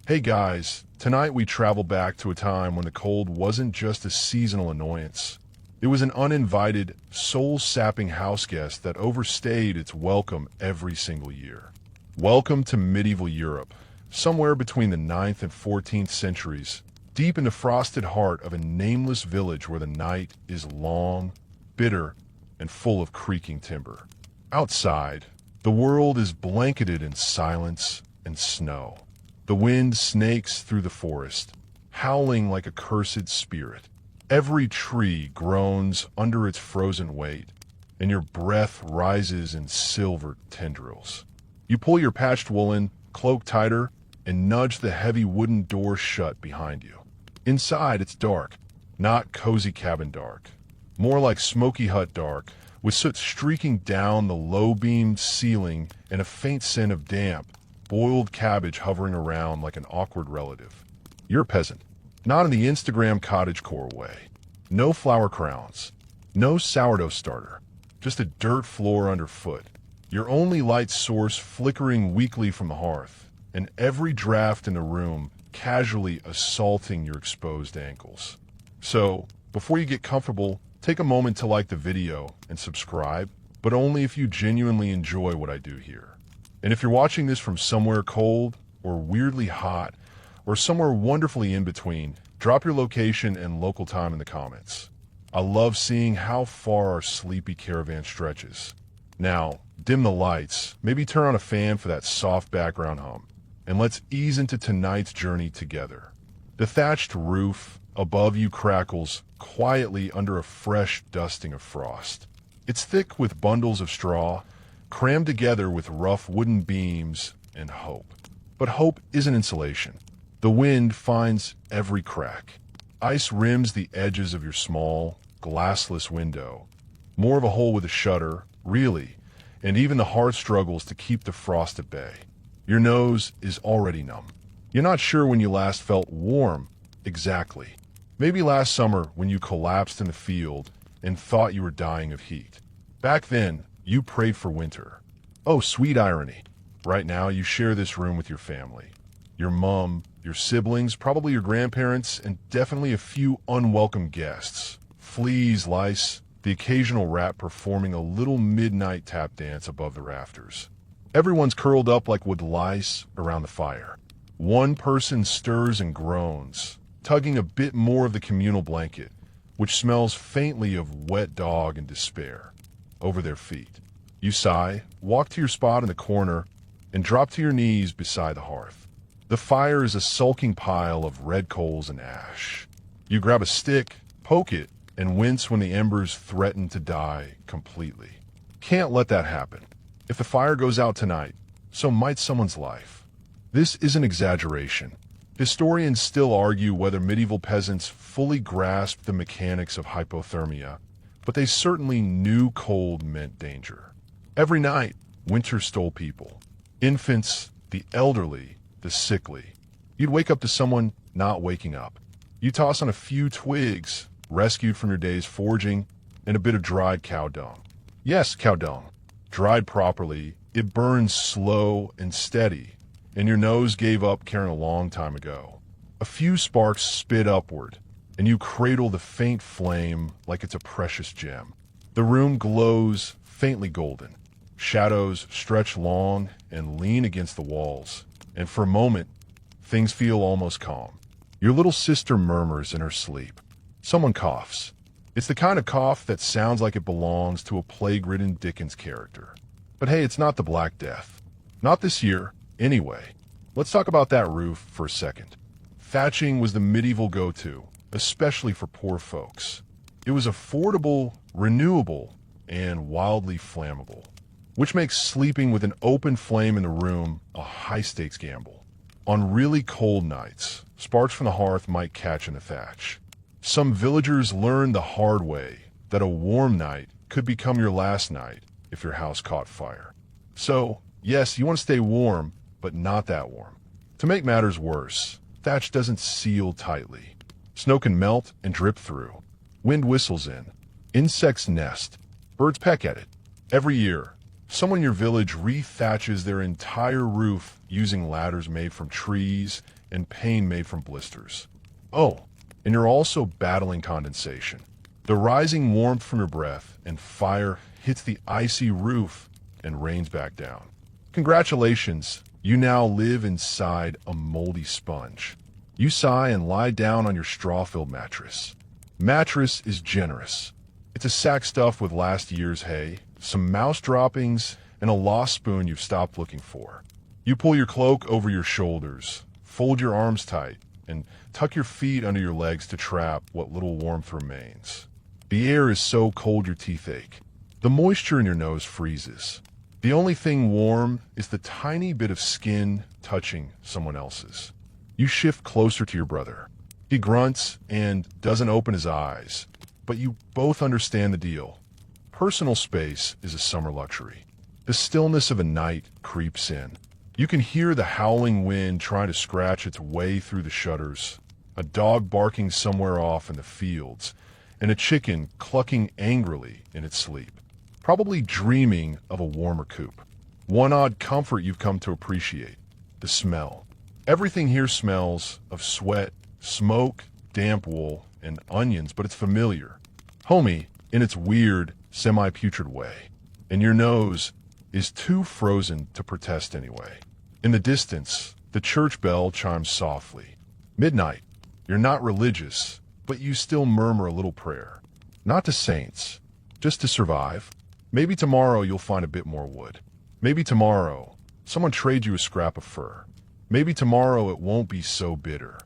Hey guys, tonight we travel back to a time when the cold wasn't just a seasonal annoyance. It was an uninvited, soul-sapping house guest that overstayed its welcome every single year. Welcome to medieval Europe, somewhere between the 9th and 14th centuries, deep in the frosted heart of a nameless village where the night is long, bitter, and full of creaking timber. Outside, the world is blanketed in silence and snow. The wind snakes through the forest, howling like a cursed spirit. Every tree groans under its frozen weight, and your breath rises in silver tendrils. You pull your patched woolen cloak tighter and nudge the heavy wooden door shut behind you. Inside, it's dark, not cozy cabin dark, more like smoky hut dark, with soot streaking down the low-beamed ceiling and a faint scent of damp, boiled cabbage hovering around like an awkward relative. You're a peasant, not in the Instagram cottagecore way. No flower crowns, no sourdough starter, just a dirt floor underfoot. Your only light source flickering weakly from the hearth, and every draft in the room casually assaulting your exposed ankles. So, before you get comfortable, take a moment to like the video and subscribe, but only if you genuinely enjoy what I do here. And if you're watching this from somewhere cold, or weirdly hot, or somewhere wonderfully in between, drop your location and local time in the comments. I love seeing how far our sleepy caravan stretches. Now, dim the lights, maybe turn on a fan for that soft background hum, and let's ease into tonight's journey together. The thatched roof above you crackles quietly under a fresh dusting of frost. It's thick with bundles of straw, crammed together with rough wooden beams and hope. But hope isn't insulation. The wind finds every crack. Ice rims the edges of your small, glassless window. More of a hole with a shutter, really, and even the heart struggles to keep the frost at bay. Your nose is already numb. You're not sure when you last felt warm, exactly. Maybe last summer when you collapsed in the field and thought you were dying of heat. Back then, you prayed for winter. Oh, sweet irony. Right now, you share this room with your family. Your mom, your siblings, probably your grandparents, and definitely a few unwelcome guests. Fleas, lice, the occasional rat performing a little midnight tap dance above the rafters. Everyone's curled up like wood lice around the fire. One person stirs and groans, tugging a bit more of the communal blanket, which smells faintly of wet dog and despair, over their feet. You sigh, walk to your spot in the corner, and drop to your knees beside the hearth. The fire is a sulking pile of red coals and ash. You grab a stick, poke it, and wince when the embers threaten to die completely. Can't let that happen. If the fire goes out tonight, so might someone's life. This isn't exaggeration. Historians still argue whether medieval peasants fully grasped the mechanics of hypothermia, but they certainly knew cold meant danger. Every night, winter stole people. Infants, the elderly, the sickly. You'd wake up to someone not waking up. You toss on a few twigs, rescued from your day's foraging, and a bit of dried cow dung. Yes, cow dung. Dried properly, it burns slow and steady, and your nose gave up caring a long time ago. A few sparks spit upward, and you cradle the faint flame like it's a precious gem. The room glows faintly golden. Shadows stretch long and lean against the walls, and for a moment, things feel almost calm. Your little sister murmurs in her sleep. Someone coughs. It's the kind of cough that sounds like it belongs to a plague-ridden Dickens character. But hey, it's not the Black Death. Not this year, anyway. Let's talk about that roof for a second. Thatching was the medieval go-to, especially for poor folks. It was affordable, renewable, and wildly flammable, which makes sleeping with an open flame in the room a high-stakes gamble. On really cold nights, sparks from the hearth might catch in the thatch. Some villagers learned the hard way that a warm night could become your last night if your house caught fire. So, yes, you want to stay warm, but not that warm. To make matters worse, thatch doesn't seal tightly. Snow can melt and drip through. Wind whistles in. Insects nest. Birds peck at it. Every year, someone in your village re-thatches their entire roof using ladders made from trees and pain made from blisters. Oh, and you're also battling condensation. The rising warmth from your breath and fire hits the icy roof and rains back down. Congratulations, you now live inside a moldy sponge. You sigh and lie down on your straw-filled mattress. Mattress is generous. It's a sack stuffed with last year's hay, some mouse droppings, and a lost spoon you've stopped looking for. You pull your cloak over your shoulders, fold your arms tight, and tuck your feet under your legs to trap what little warmth remains. The air is so cold your teeth ache. The moisture in your nose freezes. The only thing warm is the tiny bit of skin touching someone else's. You shift closer to your brother. He grunts and doesn't open his eyes, but you both understand the deal. Personal space is a summer luxury. The stillness of a night creeps in. You can hear the howling wind trying to scratch its way through the shutters, a dog barking somewhere off in the fields, and a chicken clucking angrily in its sleep, probably dreaming of a warmer coop. One odd comfort you've come to appreciate: the smell. Everything here smells of sweat, smoke, damp wool, and onions, but it's familiar. Homey in its weird, semi-putrid way. And your nose is too frozen to protest anyway. In the distance, the church bell chimes softly. Midnight. You're not religious, but you still murmur a little prayer. Not to saints, just to survive. Maybe tomorrow you'll find a bit more wood. Maybe tomorrow someone trades you a scrap of fur. Maybe tomorrow it won't be so bitter.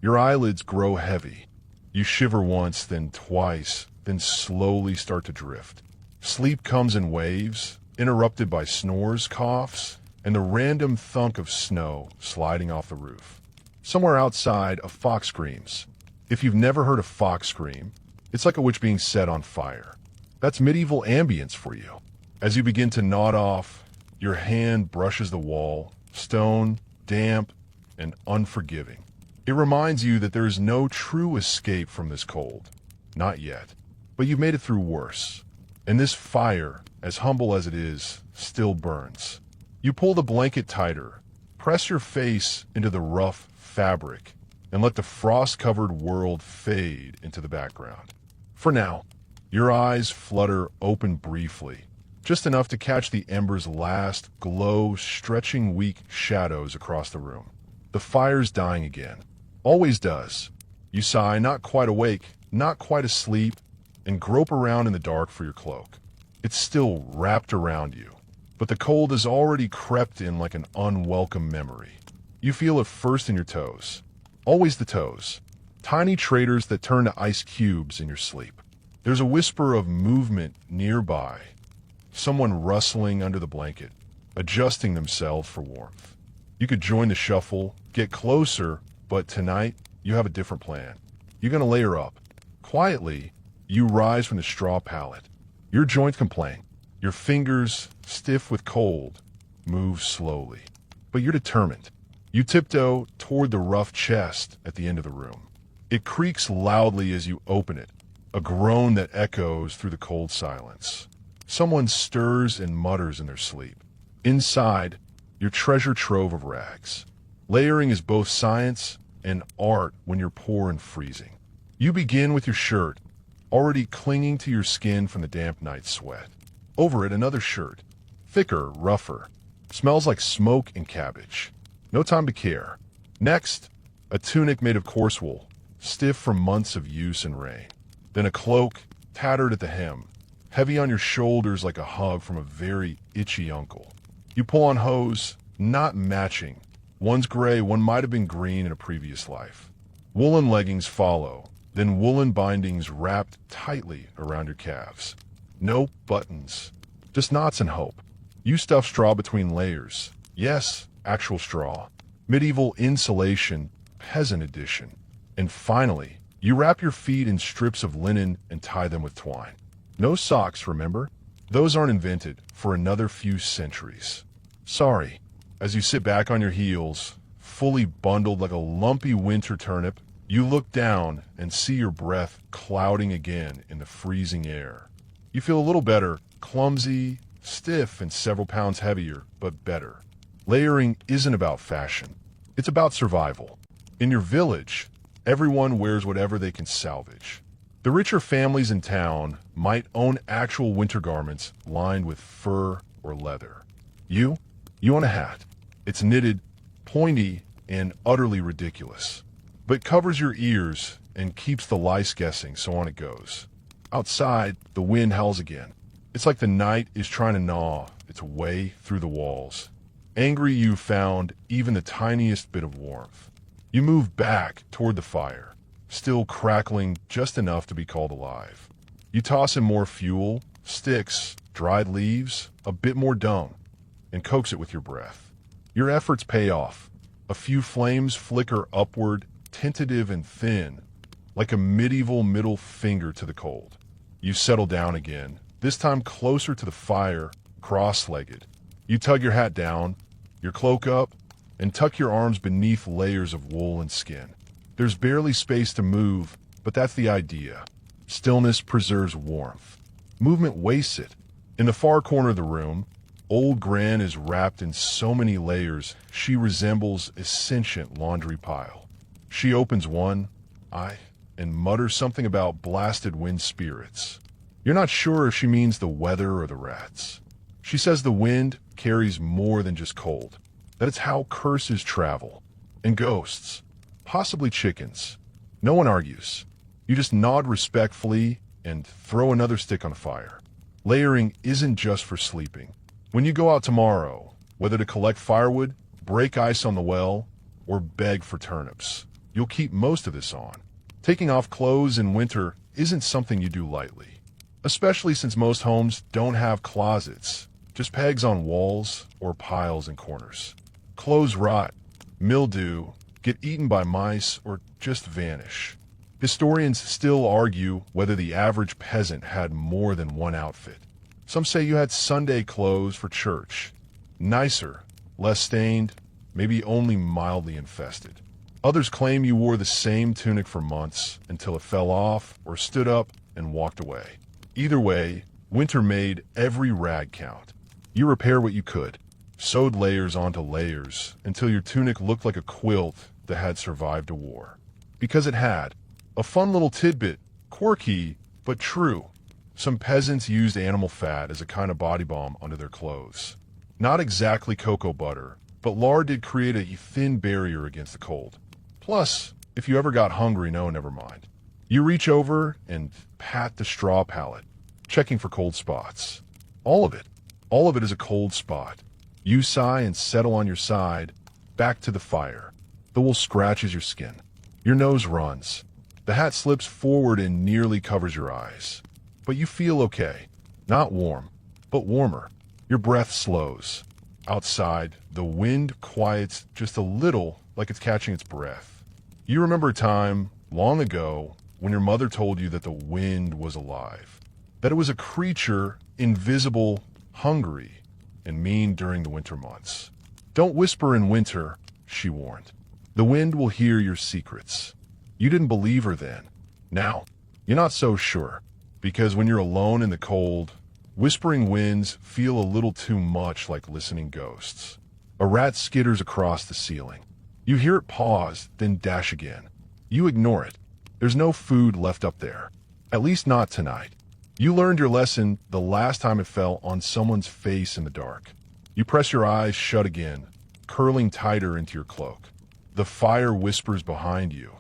Your eyelids grow heavy. You shiver once, then twice, then slowly start to drift. Sleep comes in waves, interrupted by snores, coughs, and the random thunk of snow sliding off the roof. Somewhere outside, a fox screams. If you've never heard a fox scream, it's like a witch being set on fire. That's medieval ambience for you. As you begin to nod off, your hand brushes the wall, stone, damp, and unforgiving. It reminds you that there is no true escape from this cold. Not yet. But you've made it through worse. And this fire, as humble as it is, still burns. You pull the blanket tighter, press your face into the rough fabric, and let the frost-covered world fade into the background. For now, your eyes flutter open briefly, just enough to catch the ember's last glow, stretching weak shadows across the room. The fire's dying again. Always does. You sigh, not quite awake, not quite asleep, and grope around in the dark for your cloak. It's still wrapped around you, but the cold has already crept in like an unwelcome memory. You feel it first in your toes. Always the toes. Tiny traders that turn to ice cubes in your sleep. There's a whisper of movement nearby. Someone rustling under the blanket, adjusting themselves for warmth. You could join the shuffle, get closer, but tonight you have a different plan. You're going to layer up. Quietly, you rise from the straw pallet. Your joints complain. Your fingers, stiff with cold, move slowly. But you're determined. You tiptoe toward the rough chest at the end of the room. It creaks loudly as you open it, a groan that echoes through the cold silence. Someone stirs and mutters in their sleep. Inside, your treasure trove of rags. Layering is both science and art when you're poor and freezing. You begin with your shirt, already clinging to your skin from the damp night sweat. Over it, another shirt, thicker, rougher, smells like smoke and cabbage. No time to care. Next, a tunic made of coarse wool, stiff from months of use and rain. Then a cloak, tattered at the hem, heavy on your shoulders like a hug from a very itchy uncle. You pull on hose, not matching. One's gray, one might have been green in a previous life. Woolen leggings follow, then woolen bindings wrapped tightly around your calves. No buttons, just knots and hope. You stuff straw between layers. Yes, actual straw. Medieval insulation, peasant edition. And finally, you wrap your feet in strips of linen and tie them with twine. No socks, remember? Those aren't invented for another few centuries. Sorry. As you sit back on your heels, fully bundled like a lumpy winter turnip, you look down and see your breath clouding again in the freezing air. You feel a little better, clumsy, stiff, and several pounds heavier, but better. Layering isn't about fashion. It's about survival. In your village, everyone wears whatever they can salvage. The richer families in town might own actual winter garments lined with fur or leather. You own a hat. It's knitted, pointy, and utterly ridiculous, but covers your ears and keeps the lice guessing, so on it goes. Outside, the wind howls again. It's like the night is trying to gnaw its way through the walls. Angry you've found even the tiniest bit of warmth. You move back toward the fire, still crackling just enough to be called alive. You toss in more fuel, sticks, dried leaves, a bit more dung, and coax it with your breath. Your efforts pay off. A few flames flicker upward, tentative and thin, like a medieval middle finger to the cold. You settle down again, this time closer to the fire, cross-legged. You tug your hat down, your cloak up, and tuck your arms beneath layers of wool and skin. There's barely space to move, but that's the idea. Stillness preserves warmth. Movement wastes it. In the far corner of the room, old Gran is wrapped in so many layers she resembles a sentient laundry pile. She opens one eye and mutters something about blasted wind spirits. You're not sure if she means the weather or the rats. She says the wind carries more than just cold, that it's how curses travel, and ghosts, possibly chickens. No one argues. You just nod respectfully and throw another stick on the fire. Layering isn't just for sleeping. When you go out tomorrow, whether to collect firewood, break ice on the well, or beg for turnips, you'll keep most of this on. Taking off clothes in winter isn't something you do lightly, especially since most homes don't have closets, just pegs on walls or piles in corners. Clothes rot, mildew, get eaten by mice, or just vanish. Historians still argue whether the average peasant had more than one outfit. Some say you had Sunday clothes for church. Nicer, less stained, maybe only mildly infested. Others claim you wore the same tunic for months until it fell off or stood up and walked away. Either way, winter made every rag count. You repair what you could, sewed layers onto layers until your tunic looked like a quilt that had survived a war. Because it had. A fun little tidbit, quirky, but true. Some peasants used animal fat as a kind of body balm under their clothes. Not exactly cocoa butter, but lard did create a thin barrier against the cold. Plus, if you ever got hungry, never mind. You reach over and pat the straw pallet, checking for cold spots. All of it is a cold spot. You sigh and settle on your side, back to the fire. The wool scratches your skin. Your nose runs. The hat slips forward and nearly covers your eyes. But you feel okay. Not warm, but warmer. Your breath slows. Outside, the wind quiets just a little, like it's catching its breath. You remember a time, long ago, when your mother told you that the wind was alive. That it was a creature, invisible, hungry, and mean during the winter months. Don't whisper in winter, she warned. The wind will hear your secrets. You didn't believe her then. Now, you're not so sure. Because when you're alone in the cold, whispering winds feel a little too much like listening ghosts. A rat skitters across the ceiling. You hear it pause, then dash again. You ignore it. There's no food left up there. At least not tonight. You learned your lesson the last time it fell on someone's face in the dark. You press your eyes shut again, curling tighter into your cloak. The fire whispers behind you,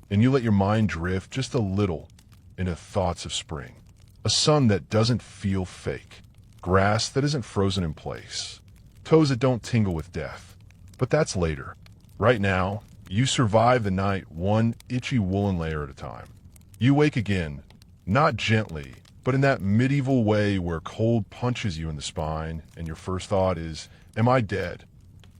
and you let your mind drift just a little into thoughts of spring. A sun that doesn't feel fake. Grass that isn't frozen in place. Toes that don't tingle with death. But that's later. Right now, you survive the night one itchy woolen layer at a time. You wake again, not gently, but in that medieval way where cold punches you in the spine and your first thought is, am I dead?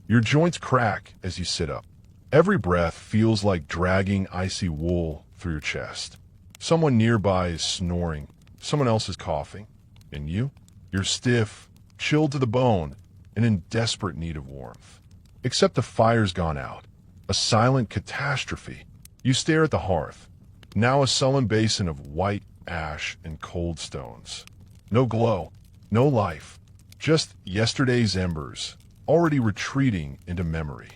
Your joints crack as you sit up. Every breath feels like dragging icy wool through your chest. Someone nearby is snoring, someone else is coughing, and you're stiff, chilled to the bone, and in desperate need of warmth. Except the fire's gone out. A silent catastrophe. You stare at the hearth, now a sullen basin of white ash and cold stones. No glow, no life, just yesterday's embers, already retreating into memory.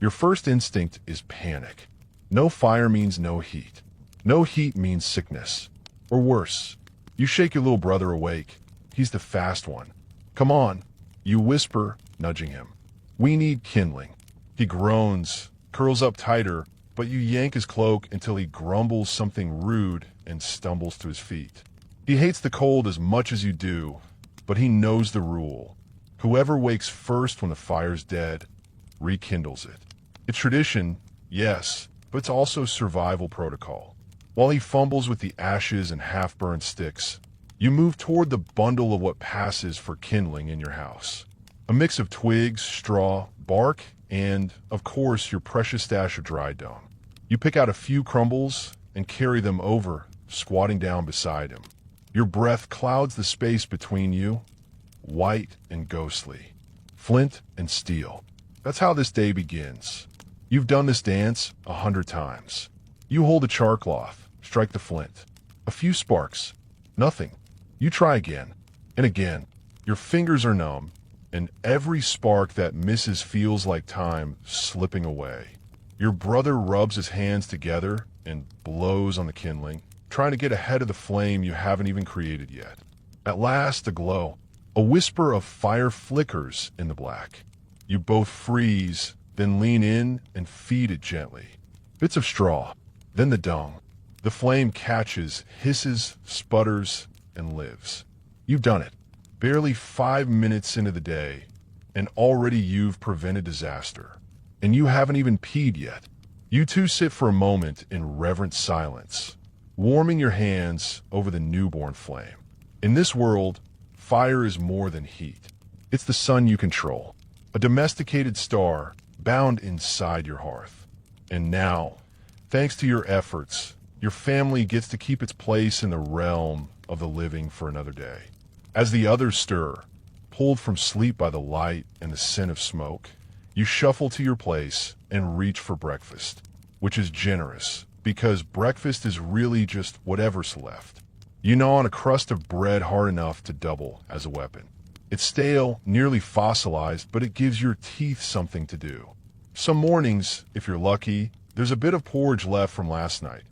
Your first instinct is panic. No fire means no heat. No heat means sickness. Or worse. You shake your little brother awake. He's the fast one. Come on, you whisper, nudging him. We need kindling. He groans, curls up tighter, but you yank his cloak until he grumbles something rude and stumbles to his feet. He hates the cold as much as you do, but he knows the rule. Whoever wakes first when the fire's dead rekindles it. It's tradition, yes, but it's also survival protocol. While he fumbles with the ashes and half-burned sticks, you move toward the bundle of what passes for kindling in your house. A mix of twigs, straw, bark, and, of course, your precious stash of dry dung. You pick out a few crumbles and carry them over, squatting down beside him. Your breath clouds the space between you, white and ghostly, flint and steel. That's how this day begins. You've done this dance 100 times. You hold a char cloth, strike the flint. A few sparks. Nothing. You try again and again. Your fingers are numb, and every spark that misses feels like time slipping away. Your brother rubs his hands together and blows on the kindling, trying to get ahead of the flame you haven't even created yet. At last, a glow. A whisper of fire flickers in the black. You both freeze, then lean in and feed it gently. Bits of straw, then the dung. The flame catches, hisses, sputters, and lives. You've done it. Barely 5 minutes into the day, and already you've prevented disaster. And you haven't even peed yet. You two sit for a moment in reverent silence, warming your hands over the newborn flame. In this world, fire is more than heat. It's the sun you control, a domesticated star bound inside your hearth. And now, thanks to your efforts, your family gets to keep its place in the realm of the living for another day. As the others stir, pulled from sleep by the light and the scent of smoke, you shuffle to your place and reach for breakfast, which is generous because breakfast is really just whatever's left. You gnaw on a crust of bread hard enough to double as a weapon. It's stale, nearly fossilized, but it gives your teeth something to do. Some mornings, if you're lucky, there's a bit of porridge left from last night,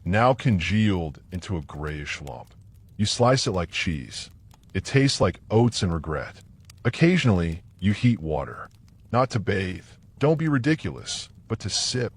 now congealed into a grayish lump. You slice it like cheese. It tastes like oats and regret. Occasionally, you heat water. Not to bathe, don't be ridiculous, but to sip.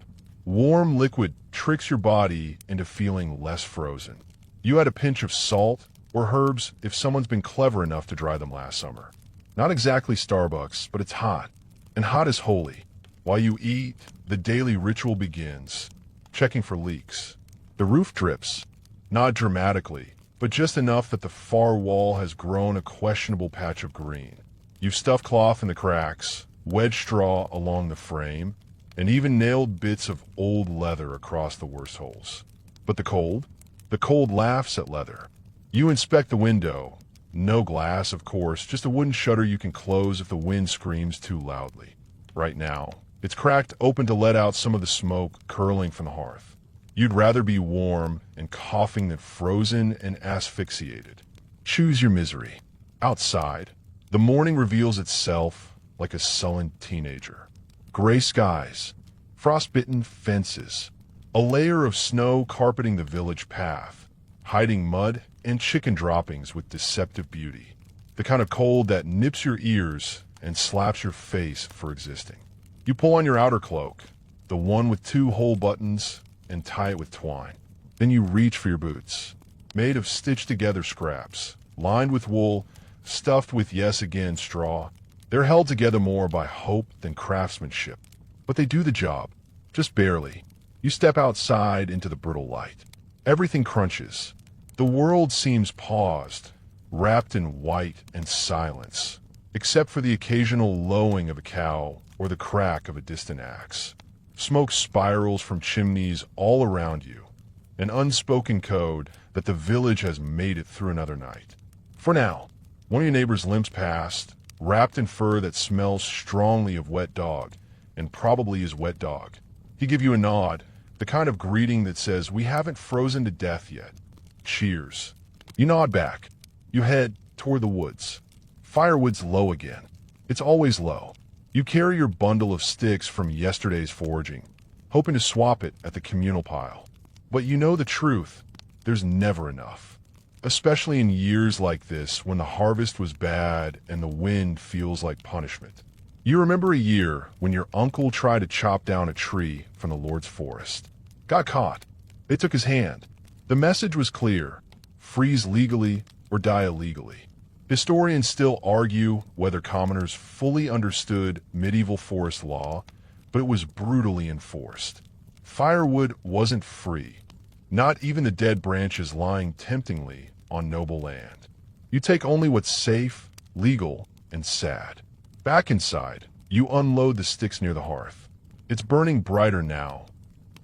Warm liquid tricks your body into feeling less frozen. You add a pinch of salt or herbs if someone's been clever enough to dry them last summer. Not exactly Starbucks, but it's hot. And hot is holy. While you eat, the daily ritual begins, checking for leaks. The roof drips, not dramatically, but just enough that the far wall has grown a questionable patch of green. You've stuffed cloth in the cracks, wedged straw along the frame, and even nailed bits of old leather across the worst holes. But the cold? The cold laughs at leather. You inspect the window. No glass, of course, just a wooden shutter you can close if the wind screams too loudly. Right now, it's cracked open to let out some of the smoke curling from the hearth. You'd rather be warm and coughing than frozen and asphyxiated. Choose your misery. Outside, the morning reveals itself like a sullen teenager. Gray skies, frostbitten fences, a layer of snow carpeting the village path, hiding mud and chicken droppings with deceptive beauty. The kind of cold that nips your ears and slaps your face for existing. You pull on your outer cloak, the one with 2 hole buttons, and tie it with twine. Then you reach for your boots, made of stitched-together scraps, lined with wool, stuffed with yes again straw. They're held together more by hope than craftsmanship. But they do the job, just barely. You step outside into the brittle light. Everything crunches. The world seems paused, wrapped in white and silence, except for the occasional lowing of a cow or the crack of a distant axe. Smoke spirals from chimneys all around you, an unspoken code that the village has made it through another night. For now, one of your neighbors limps past, wrapped in fur that smells strongly of wet dog, and probably is wet dog. He gives you a nod, the kind of greeting that says, "We haven't frozen to death yet." Cheers. You nod back. You head toward the woods. Firewood's low again. It's always low. You carry your bundle of sticks from yesterday's foraging, hoping to swap it at the communal pile. But you know the truth, there's never enough. Especially in years like this when the harvest was bad and the wind feels like punishment. You remember a year when your uncle tried to chop down a tree from the Lord's forest. Got caught. They took his hand. The message was clear: freeze legally or die illegally. Historians still argue whether commoners fully understood medieval forest law, but it was brutally enforced. Firewood wasn't free, not even the dead branches lying temptingly on noble land. You take only what's safe, legal, and sad. Back inside, you unload the sticks near the hearth. It's burning brighter now,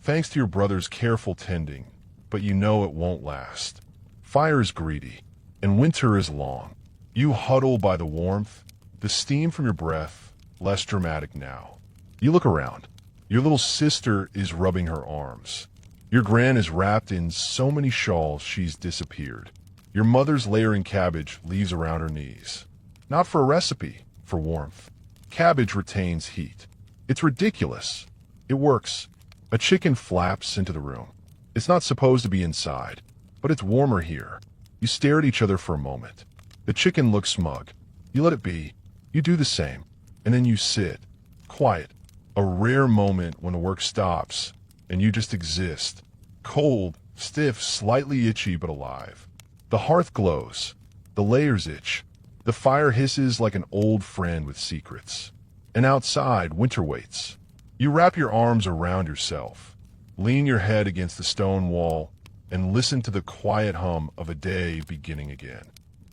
thanks to your brother's careful tending, but you know it won't last. Fire is greedy, and winter is long. You huddle by the warmth, the steam from your breath, less dramatic now. You look around. Your little sister is rubbing her arms. Your gran is wrapped in so many shawls she's disappeared. Your mother's layering cabbage leaves around her knees. Not for a recipe, for warmth. Cabbage retains heat. It's ridiculous. It works. A chicken flaps into the room. It's not supposed to be inside, but it's warmer here. You stare at each other for a moment. The chicken looks smug. You let it be. You do the same. And then you sit. Quiet. A rare moment when the work stops, and you just exist. Cold, stiff, slightly itchy, but alive. The hearth glows. The layers itch. The fire hisses like an old friend with secrets. And outside, winter waits. You wrap your arms around yourself, lean your head against the stone wall, and listen to the quiet hum of a day beginning again.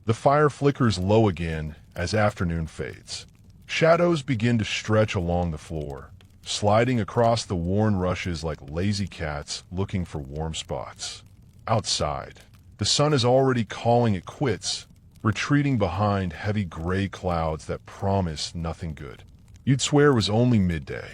The fire flickers low again as afternoon fades. Shadows begin to stretch along the floor, sliding across the worn rushes like lazy cats looking for warm spots. Outside, the sun is already calling it quits, retreating behind heavy gray clouds that promise nothing good. You'd swear it was only midday.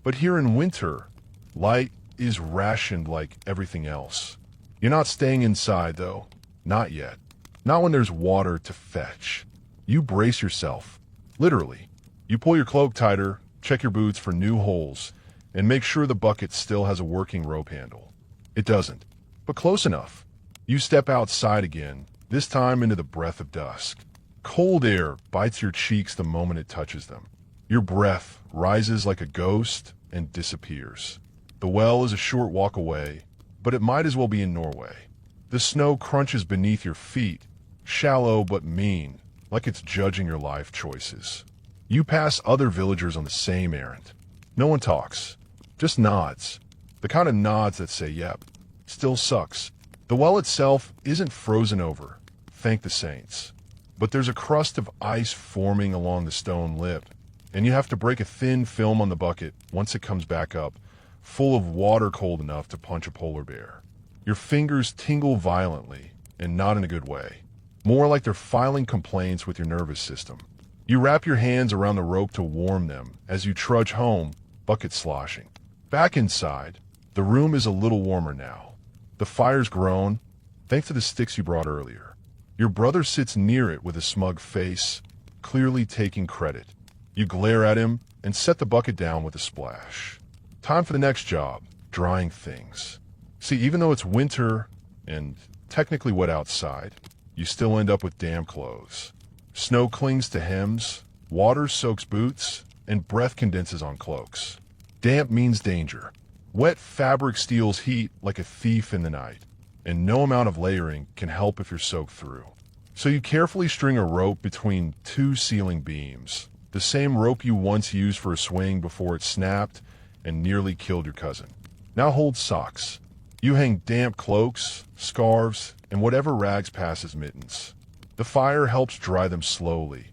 But here in winter, light is rationed like everything else. You're not staying inside, though. Not yet. Not when there's water to fetch. You brace yourself. Literally. You pull your cloak tighter, check your boots for new holes, and make sure the bucket still has a working rope handle. It doesn't, but close enough. You step outside again, this time into the breath of dusk. Cold air bites your cheeks the moment it touches them. Your breath rises like a ghost and disappears. The well is a short walk away, but it might as well be in Norway. The snow crunches beneath your feet, shallow but mean, like it's judging your life choices. You pass other villagers on the same errand. No one talks, just nods. The kind of nods that say, yep, still sucks. The well itself isn't frozen over, thank the saints. But there's a crust of ice forming along the stone lip, and you have to break a thin film on the bucket once it comes back up, full of water cold enough to punch a polar bear. Your fingers tingle violently, and not in a good way. More like they're filing complaints with your nervous system. You wrap your hands around the rope to warm them as you trudge home, bucket sloshing. Back inside, the room is a little warmer now. The fire's grown, thanks to the sticks you brought earlier. Your brother sits near it with a smug face, clearly taking credit. You glare at him and set the bucket down with a splash. Time for the next job, drying things. See, even though it's winter and technically wet outside, you still end up with damp clothes. Snow clings to hems, water soaks boots, and breath condenses on cloaks. Damp means danger. Wet fabric steals heat like a thief in the night, and no amount of layering can help if you're soaked through. So you carefully string a rope between two ceiling beams, the same rope you once used for a swing before it snapped and nearly killed your cousin. Now hold socks. You hang damp cloaks, scarves, and whatever rags pass as mittens. The fire helps dry them slowly,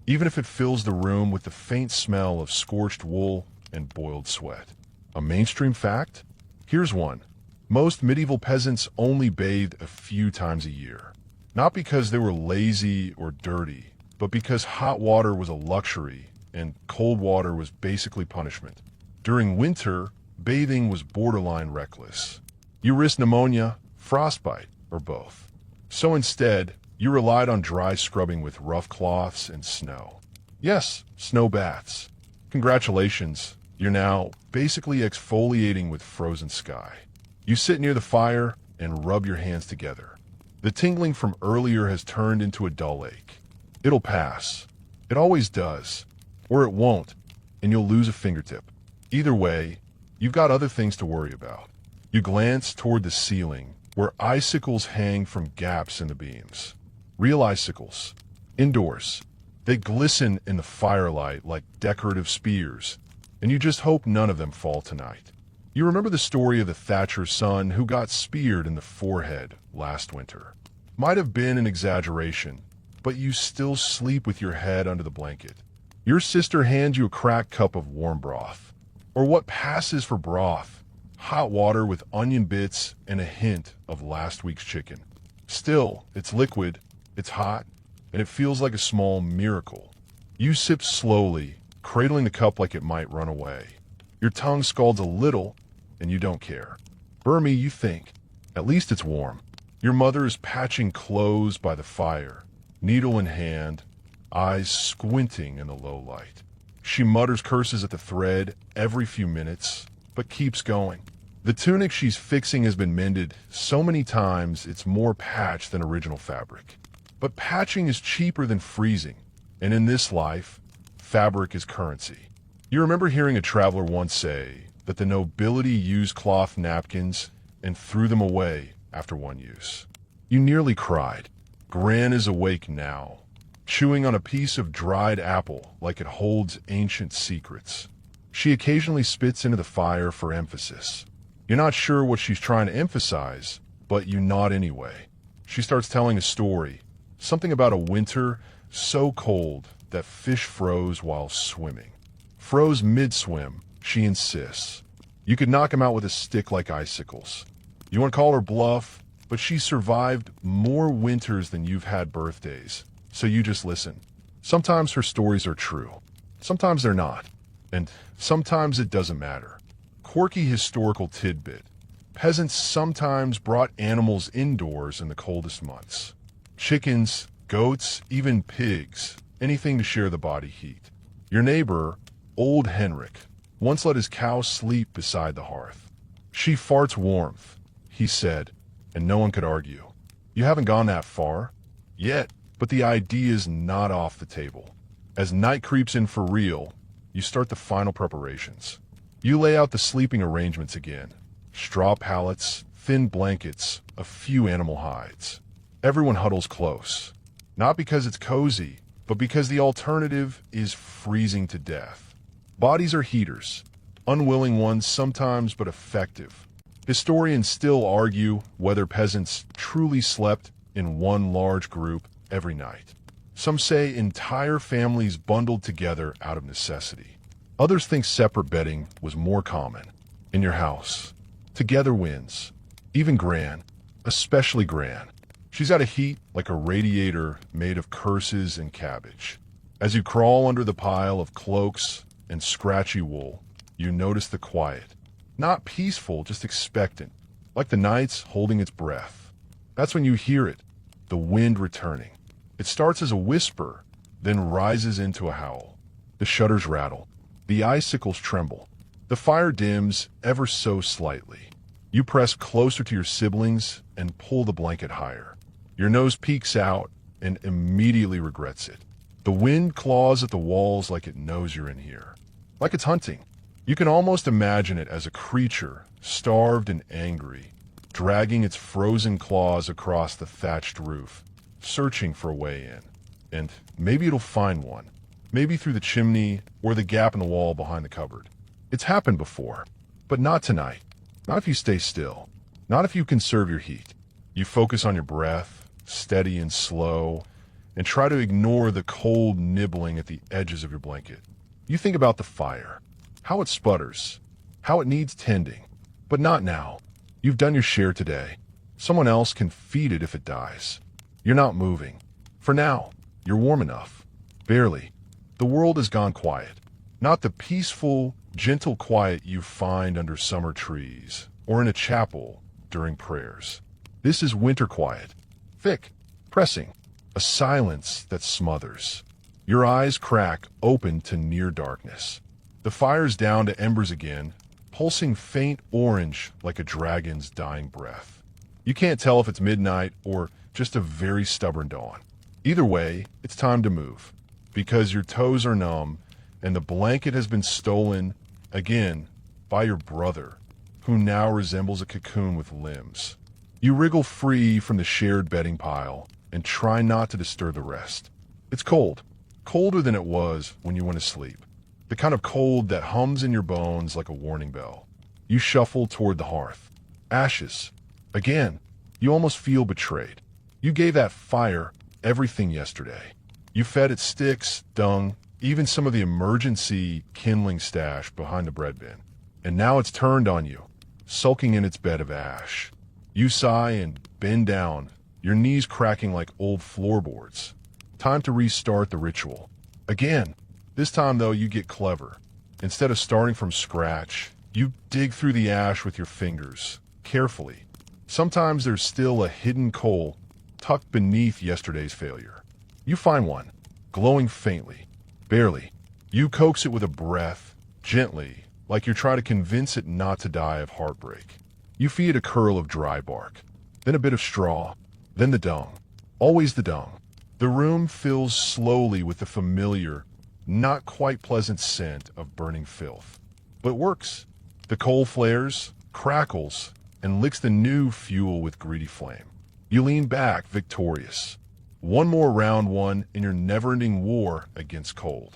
even if it fills the room with the faint smell of scorched wool and boiled sweat. A mainstream fact? Here's one. Most medieval peasants only bathed a few times a year. Not because they were lazy or dirty, but because hot water was a luxury and cold water was basically punishment. During winter, bathing was borderline reckless. You risked pneumonia, frostbite, or both. So instead, you relied on dry scrubbing with rough cloths and snow. Yes, snow baths. Congratulations, you're now basically exfoliating with frozen sky. You sit near the fire and rub your hands together. The tingling from earlier has turned into a dull ache. It'll pass. It always does. Or it won't, and you'll lose a fingertip. Either way, you've got other things to worry about. You glance toward the ceiling, where icicles hang from gaps in the beams. Real icicles. Indoors. They glisten in the firelight like decorative spears, and you just hope none of them fall tonight. You remember the story of the Thatcher's son who got speared in the forehead last winter. Might have been an exaggeration, but you still sleep with your head under the blanket. Your sister hands you a cracked cup of warm broth, or what passes for broth, hot water with onion bits and a hint of last week's chicken. Still, it's liquid, it's hot, and it feels like a small miracle. You sip slowly, cradling the cup like it might run away. Your tongue scalds a little, and you don't care. Burmy, you think. At least it's warm. Your mother is patching clothes by the fire, needle in hand, eyes squinting in the low light. She mutters curses at the thread every few minutes, but keeps going. The tunic she's fixing has been mended so many times it's more patched than original fabric. But patching is cheaper than freezing, and in this life, fabric is currency. You remember hearing a traveler once say that the nobility used cloth napkins and threw them away after one use. You nearly cried. Gran is awake now, chewing on a piece of dried apple like it holds ancient secrets. She occasionally spits into the fire for emphasis. You're not sure what she's trying to emphasize, but you nod anyway. She starts telling a story. Something about a winter so cold that fish froze while swimming. Froze mid-swim, she insists. You could knock him out with a stick like icicles. You want to call her bluff, but she survived more winters than you've had birthdays, so you just listen. Sometimes her stories are true. Sometimes they're not. And sometimes it doesn't matter. Quirky historical tidbit. Peasants sometimes brought animals indoors in the coldest months. Chickens, goats, even pigs, anything to share the body heat. Your neighbor, old Henrik, once let his cow sleep beside the hearth. She farts warmth, he said, and no one could argue. You haven't gone that far yet, but the idea's not off the table. As night creeps in for real, you start the final preparations. You lay out the sleeping arrangements again. Straw pallets, thin blankets, a few animal hides. Everyone huddles close. Not because it's cozy, but because the alternative is freezing to death. Bodies are heaters. Unwilling ones sometimes, but effective. Historians still argue whether peasants truly slept in one large group every night. Some say entire families bundled together out of necessity. Others think separate bedding was more common. In your house. Together wins. Even Gran. Especially Gran. She's got a heat like a radiator made of curses and cabbage. As you crawl under the pile of cloaks and scratchy wool, you notice the quiet. Not peaceful, just expectant. Like the night's holding its breath. That's when you hear it. The wind returning. It starts as a whisper, then rises into a howl. The shutters rattle. The icicles tremble. The fire dims ever so slightly. You press closer to your siblings and pull the blanket higher. Your nose peeks out and immediately regrets it. The wind claws at the walls like it knows you're in here. Like it's hunting. You can almost imagine it as a creature, starved and angry, dragging its frozen claws across the thatched roof, searching for a way in. And maybe it'll find one. Maybe through the chimney or the gap in the wall behind the cupboard. It's happened before, but not tonight. Not if you stay still. Not if you conserve your heat. You focus on your breath, steady and slow, and try to ignore the cold nibbling at the edges of your blanket. You think about the fire, how it sputters, how it needs tending. But not now. You've done your share today. Someone else can feed it if it dies. You're not moving. For now, you're warm enough. Barely. The world has gone quiet. Not the peaceful, gentle quiet you find under summer trees or in a chapel during prayers. This is winter quiet. Thick, pressing, a silence that smothers. Your eyes crack open to near darkness. The fire's down to embers again, pulsing faint orange like a dragon's dying breath. You can't tell if it's midnight or just a very stubborn dawn. Either way, it's time to move, because your toes are numb and the blanket has been stolen again by your brother, who now resembles a cocoon with limbs. You wriggle free from the shared bedding pile and try not to disturb the rest. It's cold, colder than it was when you went to sleep. The kind of cold that hums in your bones like a warning bell. You shuffle toward the hearth. Ashes. Again, you almost feel betrayed. You gave that fire everything yesterday. You fed it sticks, dung, even some of the emergency kindling stash behind the bread bin. And now it's turned on you, sulking in its bed of ash. You sigh and bend down, your knees cracking like old floorboards. Time to restart the ritual. Again. This time, though, you get clever. Instead of starting from scratch, you dig through the ash with your fingers, carefully. Sometimes there's still a hidden coal tucked beneath yesterday's failure. You find one, glowing faintly, barely. You coax it with a breath, gently, like you're trying to convince it not to die of heartbreak. You feed a curl of dry bark, then a bit of straw, then the dung. Always the dung. The room fills slowly with the familiar, not quite pleasant scent of burning filth. But it works. The coal flares, crackles, and licks the new fuel with greedy flame. You lean back, victorious. One more round won in your never-ending war against cold.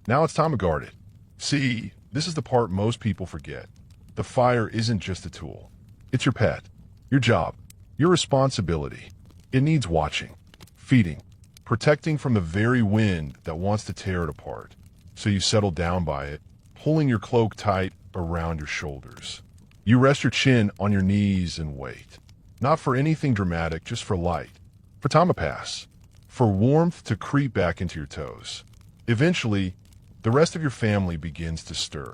Now it's time to guard it. See, this is the part most people forget. The fire isn't just a tool. It's your pet, your job, your responsibility. It needs watching, feeding, protecting from the very wind that wants to tear it apart. So you settle down by it, pulling your cloak tight around your shoulders. You rest your chin on your knees and wait. Not for anything dramatic, just for light, for time to pass, for warmth to creep back into your toes. Eventually, the rest of your family begins to stir.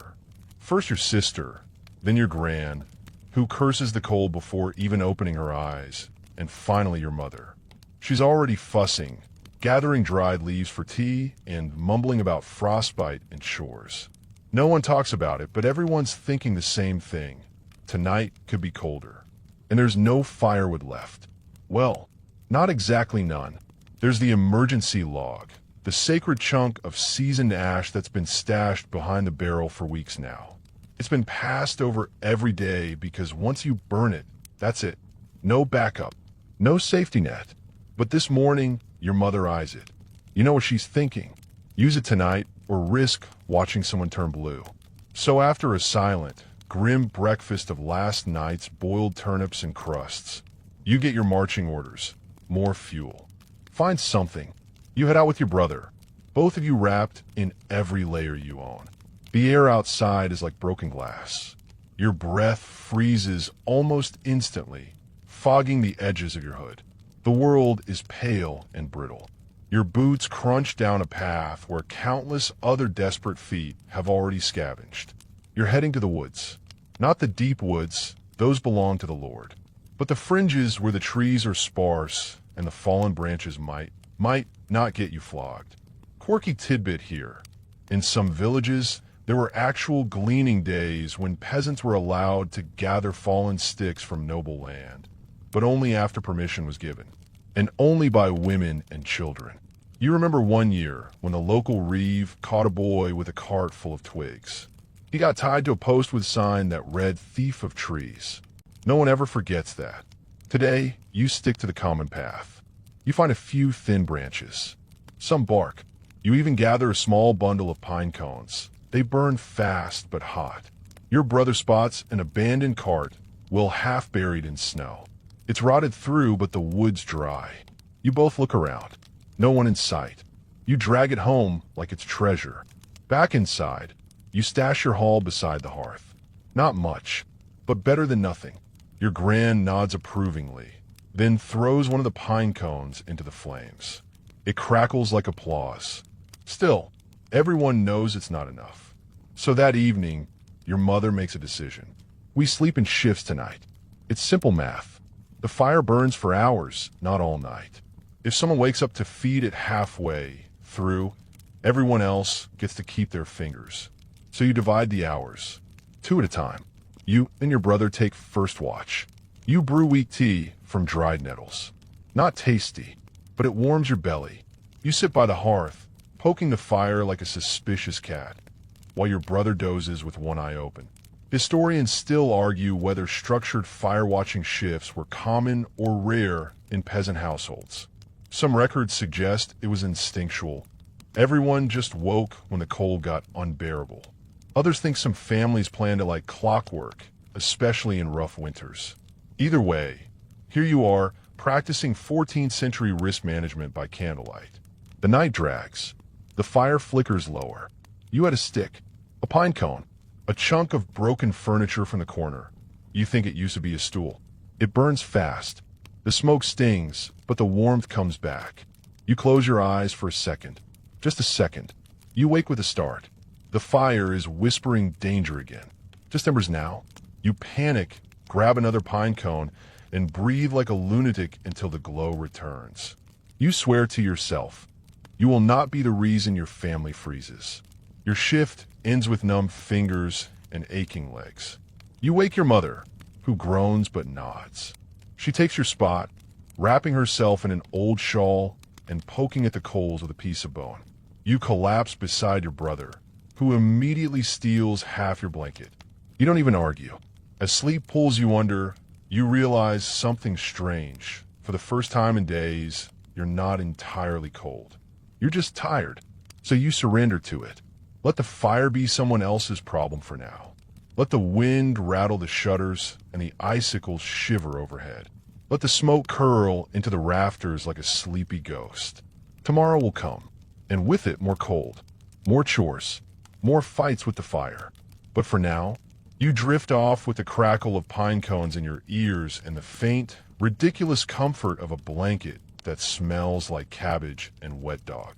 First your sister, then your gran, who curses the cold before even opening her eyes, and finally your mother. She's already fussing, gathering dried leaves for tea and mumbling about frostbite and chores. No one talks about it, but everyone's thinking the same thing. Tonight could be colder. And there's no firewood left. Well, not exactly none. There's the emergency log, the sacred chunk of seasoned ash that's been stashed behind the barrel for weeks now. It's been passed over every day because once you burn it, that's it. No backup, no safety net. But this morning, your mother eyes it. You know what she's thinking. Use it tonight or risk watching someone turn blue. So after a silent, grim breakfast of last night's boiled turnips and crusts, you get your marching orders. More fuel. Find something. You head out with your brother, both of you wrapped in every layer you own. The air outside is like broken glass. Your breath freezes almost instantly, fogging the edges of your hood. The world is pale and brittle. Your boots crunch down a path where countless other desperate feet have already scavenged. You're heading to the woods. Not the deep woods, those belong to the Lord. But the fringes where the trees are sparse and the fallen branches might not get you flogged. Quirky tidbit here. In some villages, there were actual gleaning days when peasants were allowed to gather fallen sticks from noble land, but only after permission was given, and only by women and children. You remember one year when the local reeve caught a boy with a cart full of twigs. He got tied to a post with a sign that read "Thief of Trees." No one ever forgets that. Today, you stick to the common path. You find a few thin branches, some bark. You even gather a small bundle of pine cones. They burn fast but hot. Your brother spots an abandoned cart, well half buried in snow. It's rotted through, but the wood's dry. You both look around. No one in sight. You drag it home like it's treasure. Back inside, you stash your haul beside the hearth. Not much, but better than nothing. Your gran nods approvingly, then throws one of the pine cones into the flames. It crackles like applause. Still, everyone knows it's not enough. So that evening, your mother makes a decision. We sleep in shifts tonight. It's simple math. The fire burns for hours, not all night. If someone wakes up to feed it halfway through, everyone else gets to keep their fingers. So you divide the hours, 2 at a time. You and your brother take first watch. You brew weak tea from dried nettles. Not tasty, but it warms your belly. You sit by the hearth, poking the fire like a suspicious cat, while your brother dozes with one eye open. Historians still argue whether structured fire-watching shifts were common or rare in peasant households. Some records suggest it was instinctual. Everyone just woke when the cold got unbearable. Others think some families planned it like clockwork, especially in rough winters. Either way, here you are, practicing 14th century risk management by candlelight. The night drags. The fire flickers lower. You had a stick, a pine cone, a chunk of broken furniture from the corner. You think it used to be a stool. It burns fast. The smoke stings, but the warmth comes back. You close your eyes for a second. Just a second. You wake with a start. The fire is whispering danger again. Just embers now. You panic, grab another pine cone, and breathe like a lunatic until the glow returns. You swear to yourself, you will not be the reason your family freezes. Your shift ends with numb fingers and aching legs. You wake your mother, who groans but nods. She takes your spot, wrapping herself in an old shawl and poking at the coals with a piece of bone. You collapse beside your brother, who immediately steals half your blanket. You don't even argue. As sleep pulls you under, you realize something strange. For the first time in days, you're not entirely cold. You're just tired, so you surrender to it. Let the fire be someone else's problem for now. Let the wind rattle the shutters and the icicles shiver overhead. Let the smoke curl into the rafters like a sleepy ghost. Tomorrow will come, and with it more cold, more chores, more fights with the fire. But for now, you drift off with the crackle of pine cones in your ears and the faint, ridiculous comfort of a blanket that smells like cabbage and wet dog.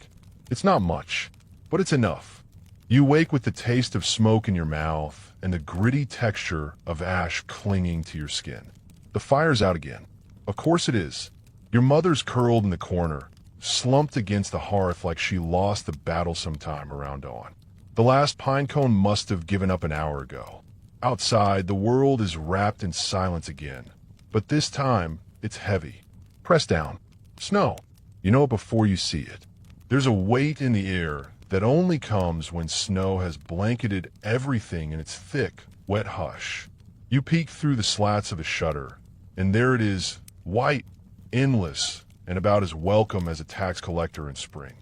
It's not much, but it's enough. You wake with the taste of smoke in your mouth and the gritty texture of ash clinging to your skin. The fire's out again. Of course it is. Your mother's curled in the corner, slumped against the hearth like she lost the battle sometime around dawn. The last pine cone must have given up an hour ago. Outside, the world is wrapped in silence again. But this time, it's heavy. Press down. Snow. You know it before you see it. There's a weight in the air that only comes when snow has blanketed everything in its thick, wet hush. You peek through the slats of a shutter, and there it is, white, endless, and about as welcome as a tax collector in spring.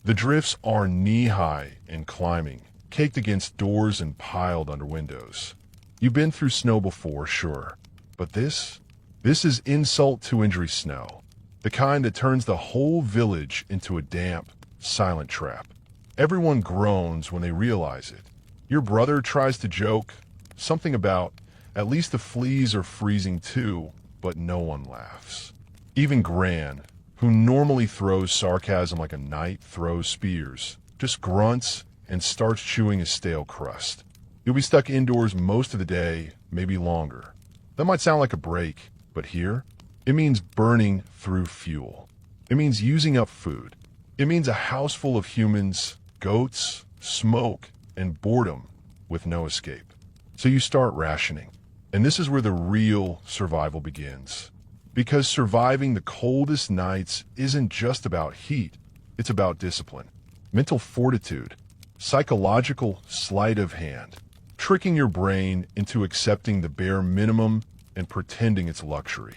The drifts are knee-high and climbing, caked against doors and piled under windows. You've been through snow before, sure, but this is insult to injury snow, the kind that turns the whole village into a damp, silent trap. Everyone groans when they realize it. Your brother tries to joke, something about, at least the fleas are freezing too, but no one laughs. Even Gran, who normally throws sarcasm like a knight throws spears, just grunts and starts chewing a stale crust. You'll be stuck indoors most of the day, maybe longer. That might sound like a break, but here, it means burning through fuel. It means using up food. It means a house full of humans, goats, smoke, and boredom with no escape. So you start rationing. And this is where the real survival begins. Because surviving the coldest nights isn't just about heat, it's about discipline, mental fortitude, psychological sleight of hand, tricking your brain into accepting the bare minimum and pretending it's luxury.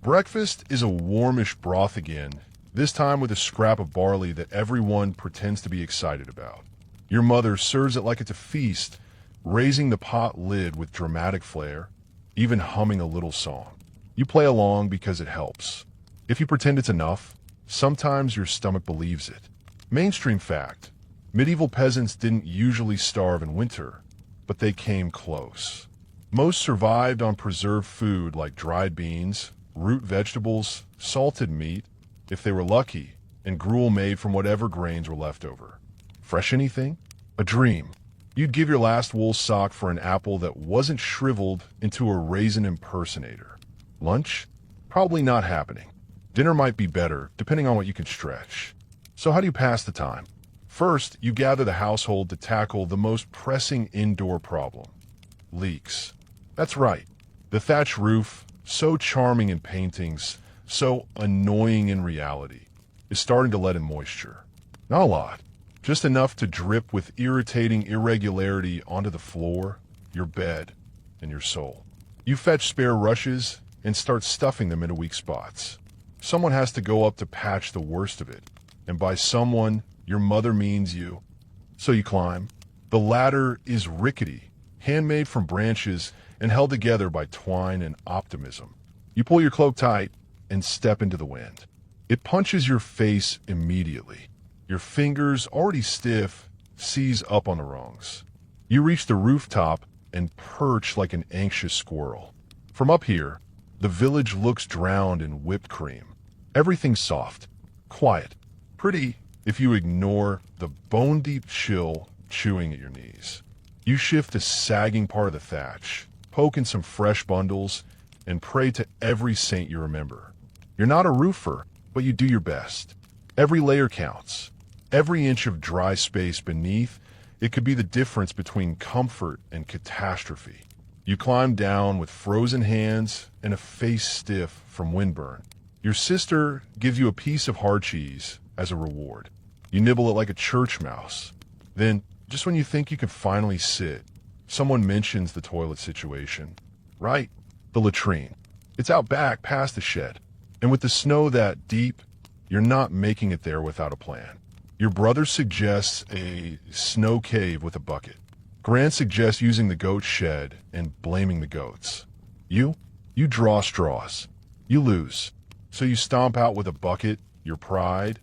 Breakfast is a warmish broth again, this time with a scrap of barley that everyone pretends to be excited about. Your mother serves it like it's a feast, raising the pot lid with dramatic flair, even humming a little song. You play along because it helps. If you pretend it's enough, sometimes your stomach believes it. Mainstream fact: medieval peasants didn't usually starve in winter, but they came close. Most survived on preserved food like dried beans, root vegetables, salted meat, if they were lucky, and gruel made from whatever grains were left over. Fresh anything? A dream. You'd give your last wool sock for an apple that wasn't shriveled into a raisin impersonator. Lunch? Probably not happening. Dinner might be better, depending on what you can stretch. So how do you pass the time? First, you gather the household to tackle the most pressing indoor problem: leaks. That's right. The thatch roof, so charming in paintings, so annoying in reality, is starting to let in moisture. Not a lot, just enough to drip with irritating irregularity onto the floor, your bed, and your soul. You fetch spare rushes and start stuffing them into weak spots. Someone has to go up to patch the worst of it, and by someone, your mother means you. So you climb. The ladder is rickety, handmade from branches and held together by twine and optimism. You pull your cloak tight and step into the wind. It punches your face immediately. Your fingers, already stiff, seize up on the rungs. You reach the rooftop and perch like an anxious squirrel. From up here, the village looks drowned in whipped cream. Everything's soft, quiet, pretty if you ignore the bone-deep chill chewing at your knees. You shift the sagging part of the thatch, poke in some fresh bundles, and pray to every saint you remember. You're not a roofer, but you do your best. Every layer counts. Every inch of dry space beneath it could be the difference between comfort and catastrophe. You climb down with frozen hands and a face stiff from windburn. Your sister gives you a piece of hard cheese as a reward. You nibble it like a church mouse. Then, just when you think you can finally sit, someone mentions the toilet situation. Right, the latrine. It's out back past the shed. And with the snow that deep, you're not making it there without a plan. Your brother suggests a snow cave with a bucket. Grant suggests using the goat shed and blaming the goats. You draw straws. You lose. So you stomp out with a bucket, your pride,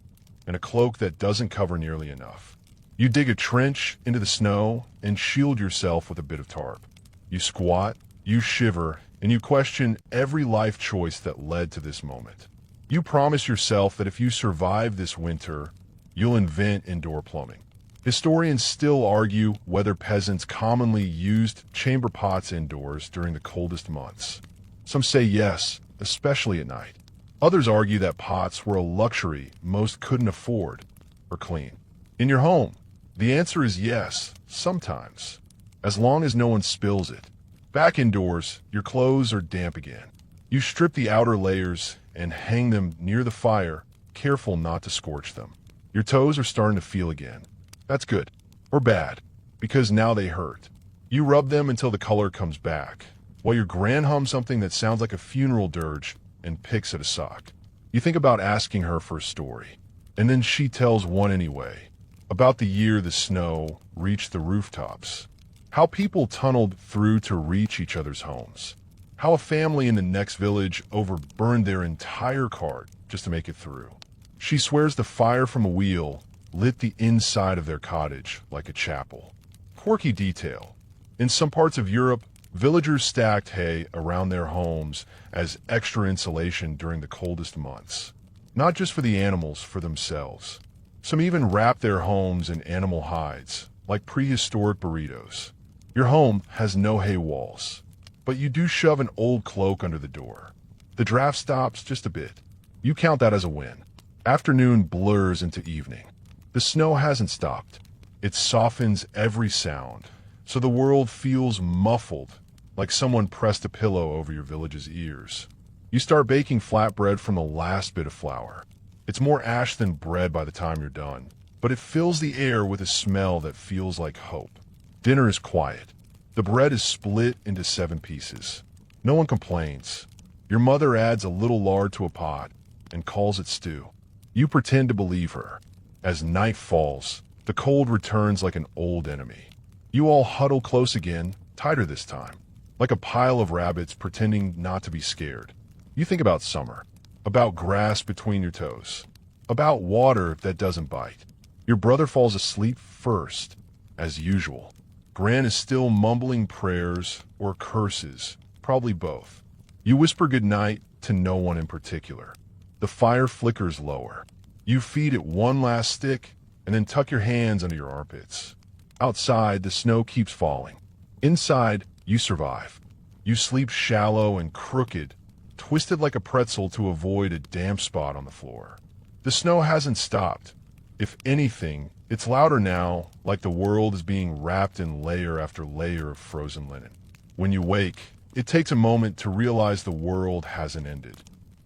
and a cloak that doesn't cover nearly enough. You dig a trench into the snow and shield yourself with a bit of tarp. You squat, you shiver, and you question every life choice that led to this moment. You promise yourself that if you survive this winter, you'll invent indoor plumbing. Historians still argue whether peasants commonly used chamber pots indoors during the coldest months. Some say yes, especially at night. Others argue that pots were a luxury most couldn't afford or clean. In your home, the answer is yes, sometimes, as long as no one spills it. Back indoors, your clothes are damp again. You strip the outer layers and hang them near the fire, careful not to scorch them. Your toes are starting to feel again. That's good, or bad, because now they hurt. You rub them until the color comes back, while your gran hums something that sounds like a funeral dirge and picks at a sock. You think about asking her for a story, and then she tells one anyway, about the year the snow reached the rooftops, how people tunneled through to reach each other's homes, how a family in the next village overburned their entire cart just to make it through. She swears the fire from a wheel lit the inside of their cottage like a chapel. Quirky detail. In some parts of Europe, villagers stacked hay around their homes as extra insulation during the coldest months. Not just for the animals, for themselves. Some even wrapped their homes in animal hides, like prehistoric burritos. Your home has no hay walls, but you do shove an old cloak under the door. The draft stops just a bit. You count that as a win. Afternoon blurs into evening. The snow hasn't stopped. It softens every sound, so the world feels muffled, like someone pressed a pillow over your village's ears. You start baking flatbread from the last bit of flour. It's more ash than bread by the time you're done, but it fills the air with a smell that feels like hope. Dinner is quiet. The bread is split into 7 pieces. No one complains. Your mother adds a little lard to a pot and calls it stew. You pretend to believe her. As night falls, the cold returns like an old enemy. You all huddle close again, tighter this time, like a pile of rabbits pretending not to be scared. You think about summer, about grass between your toes, about water that doesn't bite. Your brother falls asleep first, as usual. Gran is still mumbling prayers or curses, probably both. You whisper goodnight to no one in particular. The fire flickers lower. You feed it one last stick and then tuck your hands under your armpits. Outside, the snow keeps falling. Inside, you survive. You sleep shallow and crooked, twisted like a pretzel to avoid a damp spot on the floor. The snow hasn't stopped. If anything, it's louder now, like the world is being wrapped in layer after layer of frozen linen. When you wake, It takes a moment to realize the world hasn't ended.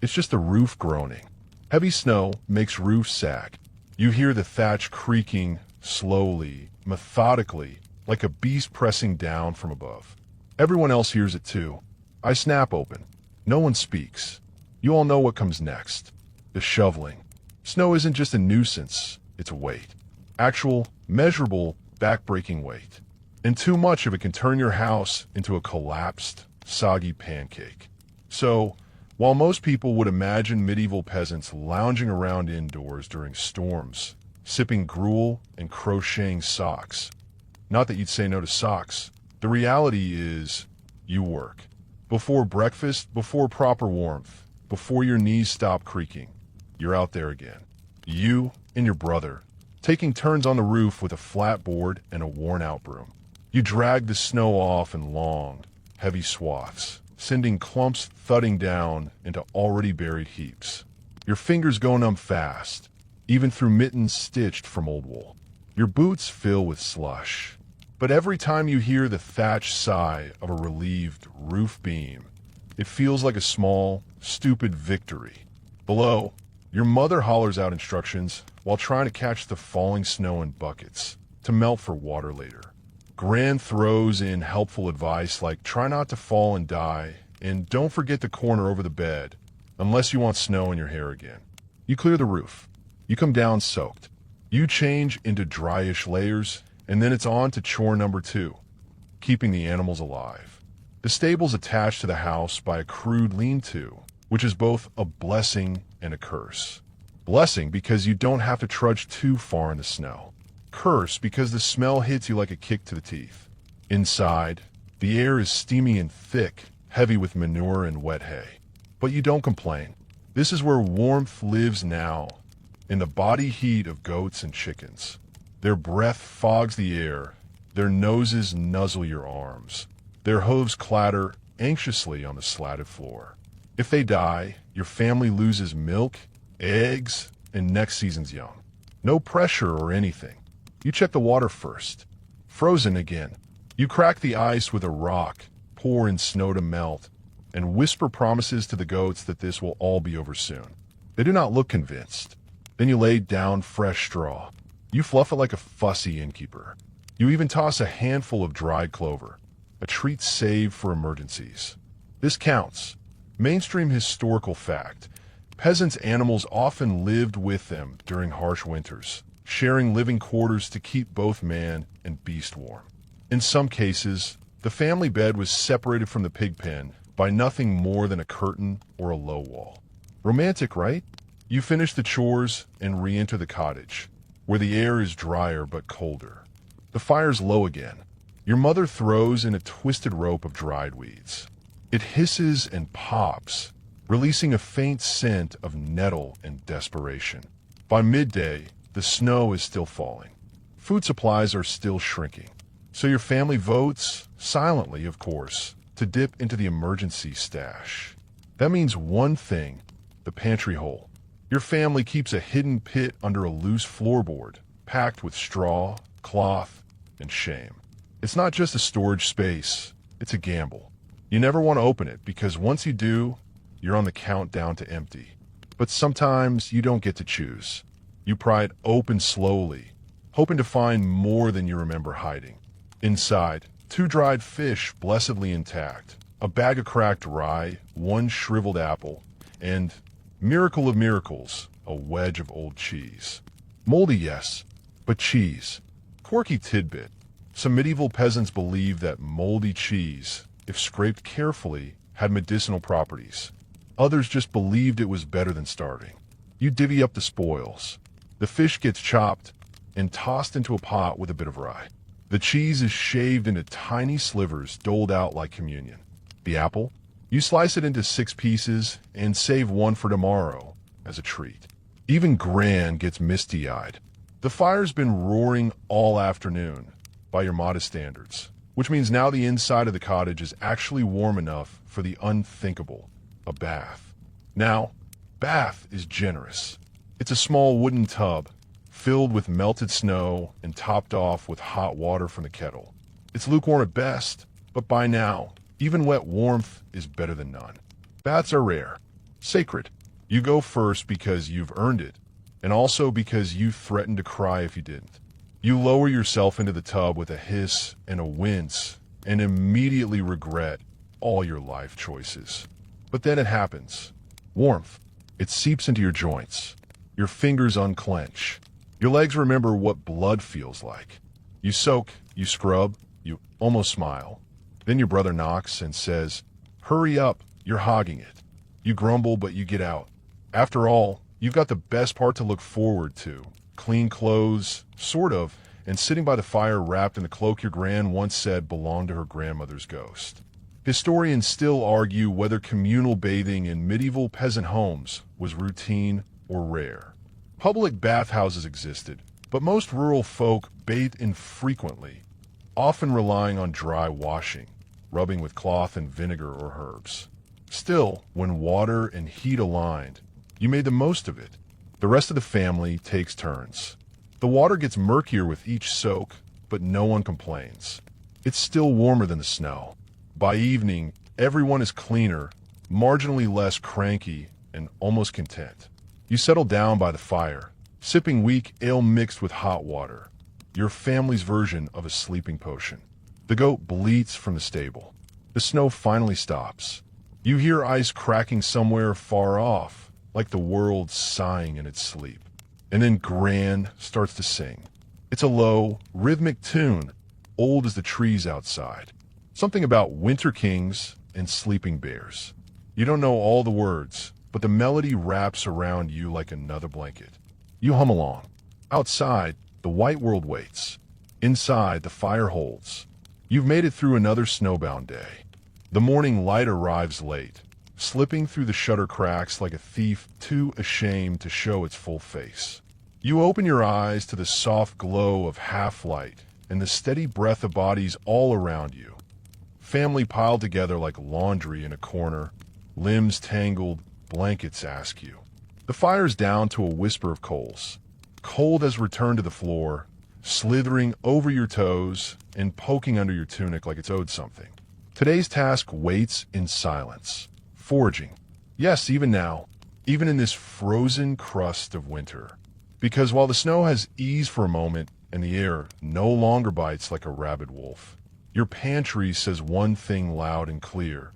It's just the roof groaning. Heavy snow makes roofs sag. You hear the thatch creaking slowly, methodically, like a beast pressing down from above. Everyone else hears it too. I snap open. No one speaks. You all know what comes next. The shoveling. Snow isn't just a nuisance, it's a weight. Actual, measurable, back-breaking weight. And too much of it can turn your house into a collapsed, soggy pancake. So, while most people would imagine medieval peasants lounging around indoors during storms, sipping gruel and crocheting socks, not that you'd say no to socks, the reality is you work. Before breakfast, before proper warmth, before your knees stop creaking, you're out there again. You and your brother, taking turns on the roof with a flat board and a worn-out broom. You drag the snow off in long, heavy swaths, sending clumps thudding down into already buried heaps. Your fingers go numb fast, even through mittens stitched from old wool. Your boots fill with slush. But every time you hear the thatched sigh of a relieved roof beam, it feels like a small, stupid victory. Below, your mother hollers out instructions while trying to catch the falling snow in buckets to melt for water later. Gran throws in helpful advice like try not to fall and die, and don't forget the corner over the bed, unless you want snow in your hair again. You clear the roof. You come down soaked. You change into dryish layers, and then it's on to chore number 2, keeping the animals alive. The stable's attached to the house by a crude lean-to, which is both a blessing and a curse. Blessing because you don't have to trudge too far in the snow. Curse because the smell hits you like a kick to the teeth. Inside, the air is steamy and thick, heavy with manure and wet hay. But you don't complain. This is where warmth lives now, in the body heat of goats and chickens. Their breath fogs the air, their noses nuzzle your arms, their hooves clatter anxiously on the slatted floor. If they die, your family loses milk, eggs, and next season's young. No pressure or anything. You check the water first. Frozen again. You crack the ice with a rock, pour in snow to melt, and whisper promises to the goats that this will all be over soon. They do not look convinced. Then you lay down fresh straw. You fluff it like a fussy innkeeper. You even toss a handful of dried clover, a treat saved for emergencies. This counts. Mainstream historical fact. Peasants' animals often lived with them during harsh winters, sharing living quarters to keep both man and beast warm. In some cases, the family bed was separated from the pig pen by nothing more than a curtain or a low wall. Romantic, right? You finish the chores and re-enter the cottage, where the air is drier but colder. The fire's low again. Your mother throws in a twisted rope of dried weeds. It hisses and pops, releasing a faint scent of nettle and desperation. By midday, the snow is still falling. Food supplies are still shrinking. So your family votes, silently of course, to dip into the emergency stash. That means one thing, the pantry hole. Your family keeps a hidden pit under a loose floorboard, packed with straw, cloth, and shame. It's not just a storage space, it's a gamble. You never want to open it because once you do, you're on the countdown to empty. But sometimes you don't get to choose. You pry it open slowly, hoping to find more than you remember hiding. Inside, 2 dried fish blessedly intact, a bag of cracked rye, 1 shriveled apple, and, miracle of miracles, a wedge of old cheese. Moldy, yes, but cheese. Quirky tidbit. Some medieval peasants believed that moldy cheese, if scraped carefully, had medicinal properties. Others just believed it was better than starving. You divvy up the spoils. The fish gets chopped and tossed into a pot with a bit of rye. The cheese is shaved into tiny slivers doled out like communion. The apple? You slice it into 6 pieces and save 1 for tomorrow as a treat. Even Gran gets misty-eyed. The fire's been roaring all afternoon by your modest standards, which means now the inside of the cottage is actually warm enough for the unthinkable, a bath. Now, bath is generous. It's a small wooden tub filled with melted snow and topped off with hot water from the kettle. It's lukewarm at best, but by now, Even wet warmth is better than none. Baths are rare, sacred. You go first because you've earned it, and also because you threatened to cry if you didn't. You lower yourself into the tub with a hiss and a wince, and immediately regret all your life choices. But then it happens. Warmth. It seeps into your joints. Your fingers unclench. Your legs remember what blood feels like. You soak, you scrub, you almost smile. Then your brother knocks and says, "Hurry up, you're hogging it." You grumble, but you get out. After all, you've got the best part to look forward to. Clean clothes, sort of, and sitting by the fire wrapped in the cloak your gran once said belonged to her grandmother's ghost. Historians still argue whether communal bathing in medieval peasant homes was routine or rare. Public bathhouses existed, but most rural folk bathed infrequently, often relying on dry washing, rubbing with cloth and vinegar or herbs. Still, when water and heat aligned, you made the most of it. The rest of the family takes turns. The water gets murkier with each soak, but no one complains. It's still warmer than the snow. By evening, everyone is cleaner, marginally less cranky, and almost content. You settle down by the fire, sipping weak ale mixed with hot water, your family's version of a sleeping potion. The goat bleats from the stable. The snow finally stops. You hear ice cracking somewhere far off, like the world sighing in its sleep. And then Gran starts to sing. It's a low, rhythmic tune, old as the trees outside. Something about winter kings and sleeping bears. You don't know all the words, but the melody wraps around you like another blanket. You hum along. Outside, the white world waits. Inside, the fire holds. You've made it through another snowbound day. The morning light arrives late, slipping through the shutter cracks like a thief too ashamed to show its full face. You open your eyes to the soft glow of half-light and the steady breath of bodies all around you. Family piled together like laundry in a corner, limbs tangled, blankets askew. The fire's down to a whisper of coals. Cold has returned to the floor, slithering over your toes and poking under your tunic like it's owed something. Today's task waits in silence. Foraging. Yes, even now. Even in this frozen crust of winter. Because while the snow has eased for a moment and the air no longer bites like a rabid wolf, your pantry says one thing loud and clear.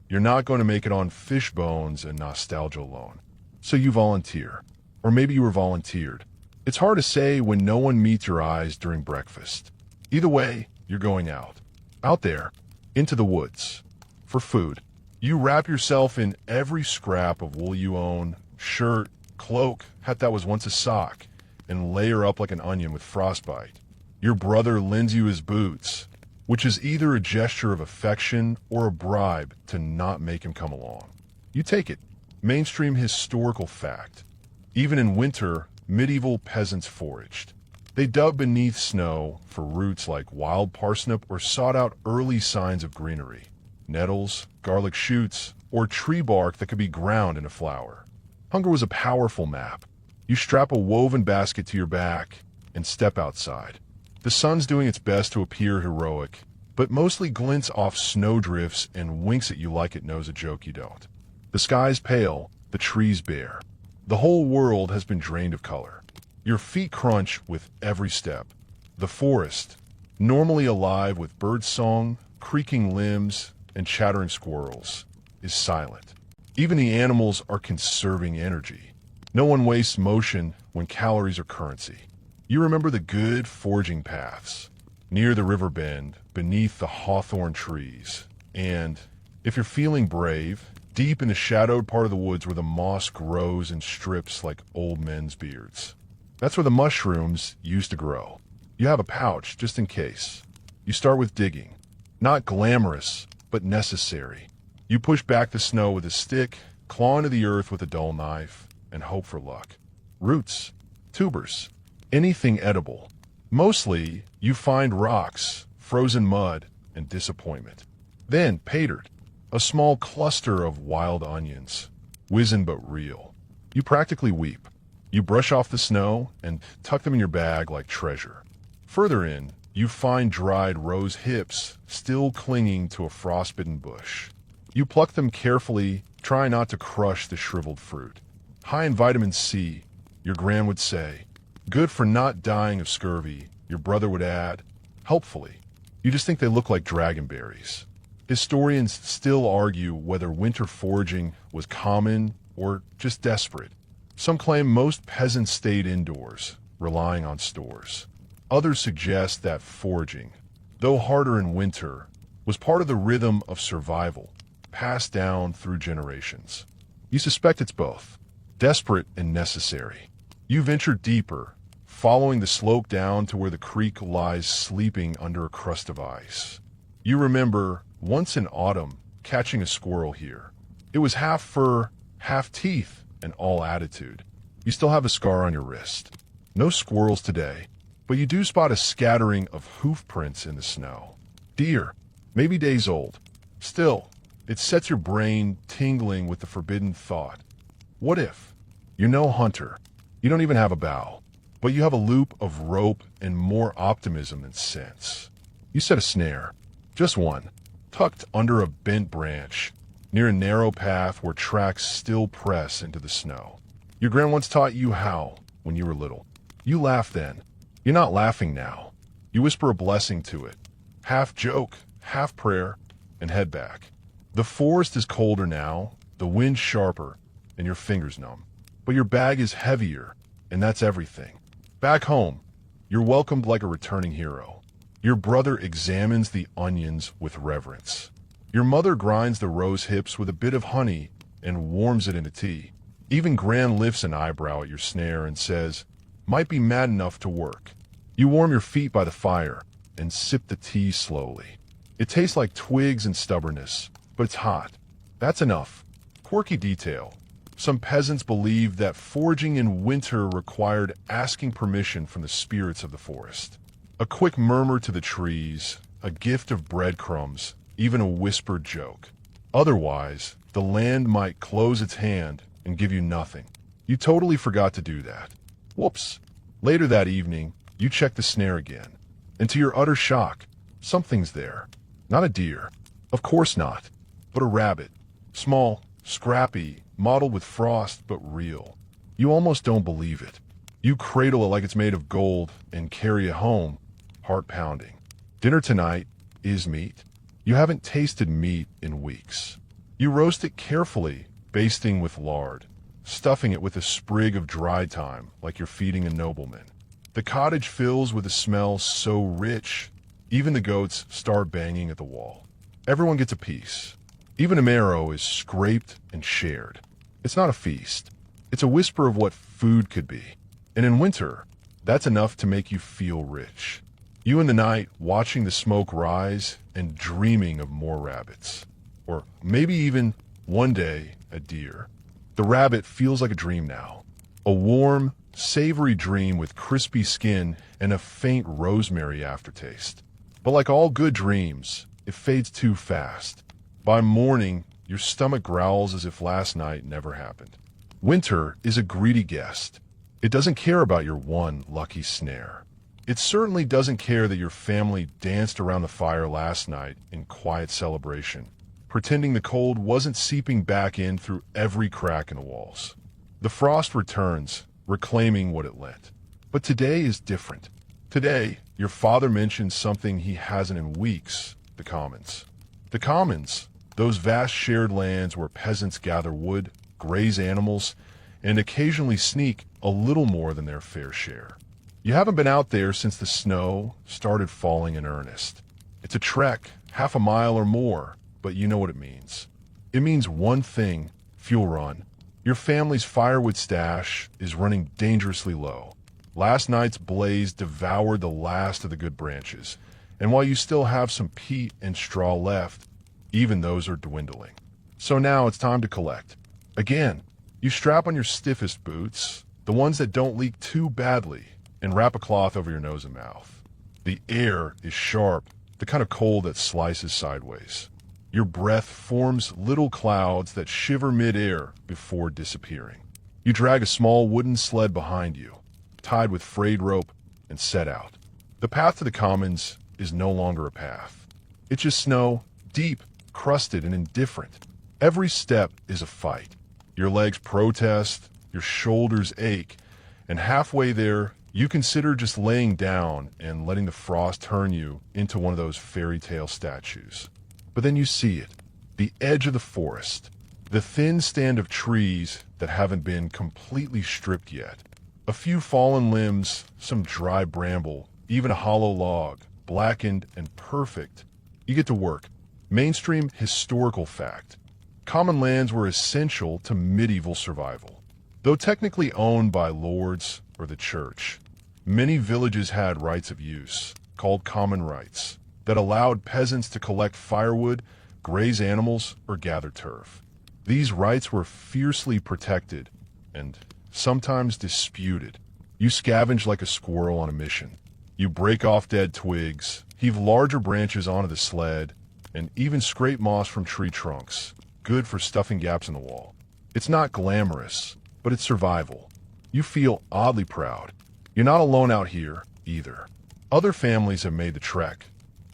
You're not going to make it on fish bones and nostalgia alone. So you volunteer. Or maybe you were volunteered. It's hard to say when no one meets your eyes during breakfast. Either way, you're going out. Out there, into the woods. For food. You wrap yourself in every scrap of wool you own, shirt, cloak, hat that was once a sock, and layer up like an onion with frostbite. Your brother lends you his boots, which is either a gesture of affection or a bribe to not make him come along. You take it. Mainstream historical fact. Even in winter, medieval peasants foraged. They dug beneath snow for roots like wild parsnip or sought out early signs of greenery. Nettles, garlic shoots, or tree bark that could be ground in a flour. Hunger was a powerful map. You strap a woven basket to your back and step outside. The sun's doing its best to appear heroic, but mostly glints off snowdrifts and winks at you like it knows a joke you don't. The sky's pale, the trees bare. The whole world has been drained of color. Your feet crunch with every step. The forest, normally alive with birdsong, creaking limbs, and chattering squirrels, is silent. Even the animals are conserving energy. No one wastes motion when calories are currency. You remember the good foraging paths, near the river bend, beneath the hawthorn trees, and, if you're feeling brave, deep in the shadowed part of the woods where the moss grows in strips like old men's beards. That's where the mushrooms used to grow. You have a pouch, just in case. You start with digging. Not glamorous, but necessary. You push back the snow with a stick, claw into the earth with a dull knife, and hope for luck. Roots, tubers, anything edible. Mostly, you find rocks, frozen mud, and disappointment. Then, patered, a small cluster of wild onions, wizened but real. You practically weep. You brush off the snow and tuck them in your bag like treasure. Further in, You find dried rose hips still clinging to a frostbitten bush. You pluck them carefully, try not to crush the shriveled fruit. High in vitamin C, your gran would say. Good for not dying of scurvy, your brother would add. Helpfully. You just think they look like dragonberries. Historians still argue whether winter foraging was common or just desperate. Some claim most peasants stayed indoors, relying on stores. Others suggest that foraging, though harder in winter, was part of the rhythm of survival, passed down through generations. You suspect it's both, desperate and necessary. You venture deeper, following the slope down to where the creek lies sleeping under a crust of ice. You remember, once in autumn, catching a squirrel here. It was half fur, half teeth, and all attitude. You still have a scar on your wrist. No squirrels today, but you do spot a scattering of hoof prints in the snow. Deer, maybe days old. Still, it sets your brain tingling with the forbidden thought. What if? You're no hunter. You don't even have a bow, but you have a loop of rope and more optimism than sense. You set a snare, just one, tucked under a bent branch, near a narrow path where tracks still press into the snow. Your gran once taught you how, when you were little. You laugh then. You're not laughing now. You whisper a blessing to it, half joke, half prayer, and head back. The forest is colder now, the wind sharper, and your fingers numb. But your bag is heavier, and that's everything. Back home, you're welcomed like a returning hero. Your brother examines the onions with reverence. Your mother grinds the rose hips with a bit of honey and warms it into tea. Even Gran lifts an eyebrow at your snare and says, might be mad enough to work. You warm your feet by the fire and sip the tea slowly. It tastes like twigs and stubbornness, but it's hot. That's enough. Quirky detail. Some peasants believed that foraging in winter required asking permission from the spirits of the forest. A quick murmur to the trees, a gift of breadcrumbs, even a whispered joke. Otherwise, the land might close its hand and give you nothing. You totally forgot to do that. Whoops. Later that evening, you check the snare again. And to your utter shock, something's there. Not a deer. Of course not. But a rabbit. Small, scrappy, mottled with frost, but real. You almost don't believe it. You cradle it like it's made of gold and carry it home, heart pounding. Dinner tonight is meat. You haven't tasted meat in weeks. You roast it carefully, basting with lard, stuffing it with a sprig of dry thyme like you're feeding a nobleman. The cottage fills with a smell so rich, even the goats start banging at the wall. Everyone gets a piece. Even a marrow is scraped and shared. It's not a feast. It's a whisper of what food could be. And in winter, that's enough to make you feel rich. You in the night watching the smoke rise and dreaming of more rabbits. Or maybe even, one day, a deer. The rabbit feels like a dream now. A warm, savory dream with crispy skin and a faint rosemary aftertaste. But like all good dreams, it fades too fast. By morning, your stomach growls as if last night never happened. Winter is a greedy guest. It doesn't care about your one lucky snare. It certainly doesn't care that your family danced around the fire last night in quiet celebration, pretending the cold wasn't seeping back in through every crack in the walls. The frost returns, reclaiming what it lent. But today is different. Today, your father mentions something he hasn't in weeks, the commons. The commons, those vast shared lands where peasants gather wood, graze animals, and occasionally sneak a little more than their fair share. You haven't been out there since the snow started falling in earnest. It's a trek, half a mile or more, but you know what it means. It means one thing, fuel run. Your family's firewood stash is running dangerously low. Last night's blaze devoured the last of the good branches, and while you still have some peat and straw left, even those are dwindling. So now it's time to collect. Again, you strap on your stiffest boots, the ones that don't leak too badly, and wrap a cloth over your nose and mouth. The air is sharp, the kind of cold that slices sideways. Your breath forms little clouds that shiver mid-air before disappearing. You drag a small wooden sled behind you, tied with frayed rope, and set out. The path to the commons is no longer a path. It's just snow, deep, crusted, and indifferent. Every step is a fight. Your legs protest, your shoulders ache, and halfway there, you consider just laying down and letting the frost turn you into one of those fairy tale statues. But then you see it, the edge of the forest, the thin stand of trees that haven't been completely stripped yet. A few fallen limbs, some dry bramble, even a hollow log, blackened and perfect. You get to work. Mainstream historical fact. Common lands were essential to medieval survival. Though technically owned by lords or the church, many villages had rights of use, called common rights, that allowed peasants to collect firewood, graze animals, or gather turf. These rights were fiercely protected and sometimes disputed. You scavenge like a squirrel on a mission. You break off dead twigs, heave larger branches onto the sled, and even scrape moss from tree trunks, good for stuffing gaps in the wall. It's not glamorous, but it's survival. You feel oddly proud. You're not alone out here, either. Other families have made the trek.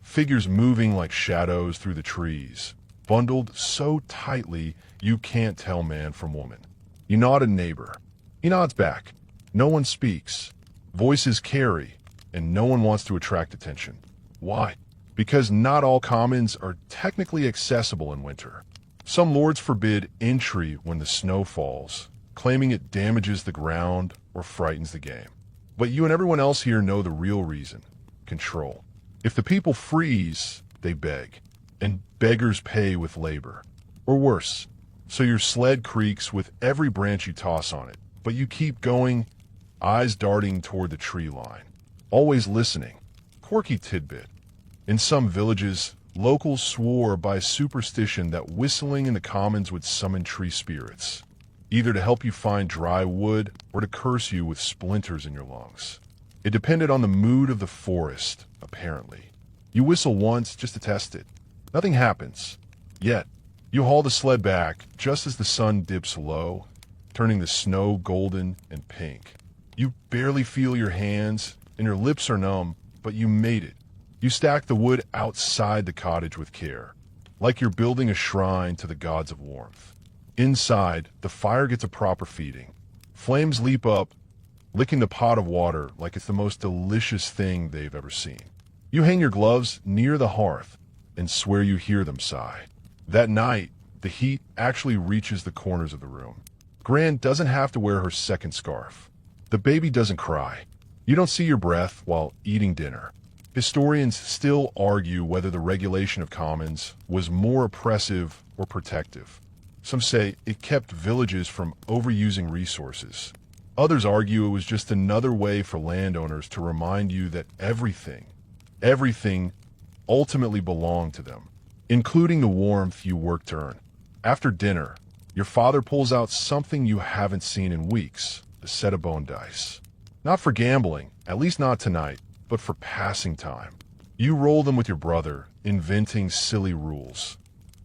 Figures moving like shadows through the trees, bundled so tightly you can't tell man from woman. You nod at a neighbor. He nods back. No one speaks. Voices carry, and no one wants to attract attention. Why? Because not all commons are technically accessible in winter. Some lords forbid entry when the snow falls, claiming it damages the ground or frightens the game. But you and everyone else here know the real reason: control. If the people freeze, they beg, and beggars pay with labor. Or worse. So your sled creaks with every branch you toss on it, but you keep going, eyes darting toward the tree line, always listening. Quirky tidbit. In some villages, locals swore by superstition that whistling in the commons would summon tree spirits, either to help you find dry wood or to curse you with splinters in your lungs. It depended on the mood of the forest, apparently. You whistle once just to test it. Nothing happens. Yet, you haul the sled back just as the sun dips low, turning the snow golden and pink. You barely feel your hands, and your lips are numb, but you made it. You stack the wood outside the cottage with care, like you're building a shrine to the gods of warmth. Inside, the fire gets a proper feeding. Flames leap up, licking the pot of water like it's the most delicious thing they've ever seen. You hang your gloves near the hearth and swear you hear them sigh. That night, the heat actually reaches the corners of the room. Gran doesn't have to wear her second scarf. The baby doesn't cry. You don't see your breath while eating dinner. Historians still argue whether the regulation of commons was more oppressive or protective. Some say it kept villages from overusing resources. Others argue it was just another way for landowners to remind you that everything ultimately belonged to them, including the warmth you worked to earn. After dinner, your father pulls out something you haven't seen in weeks, a set of bone dice. Not for gambling, at least not tonight, but for passing time. You roll them with your brother, inventing silly rules.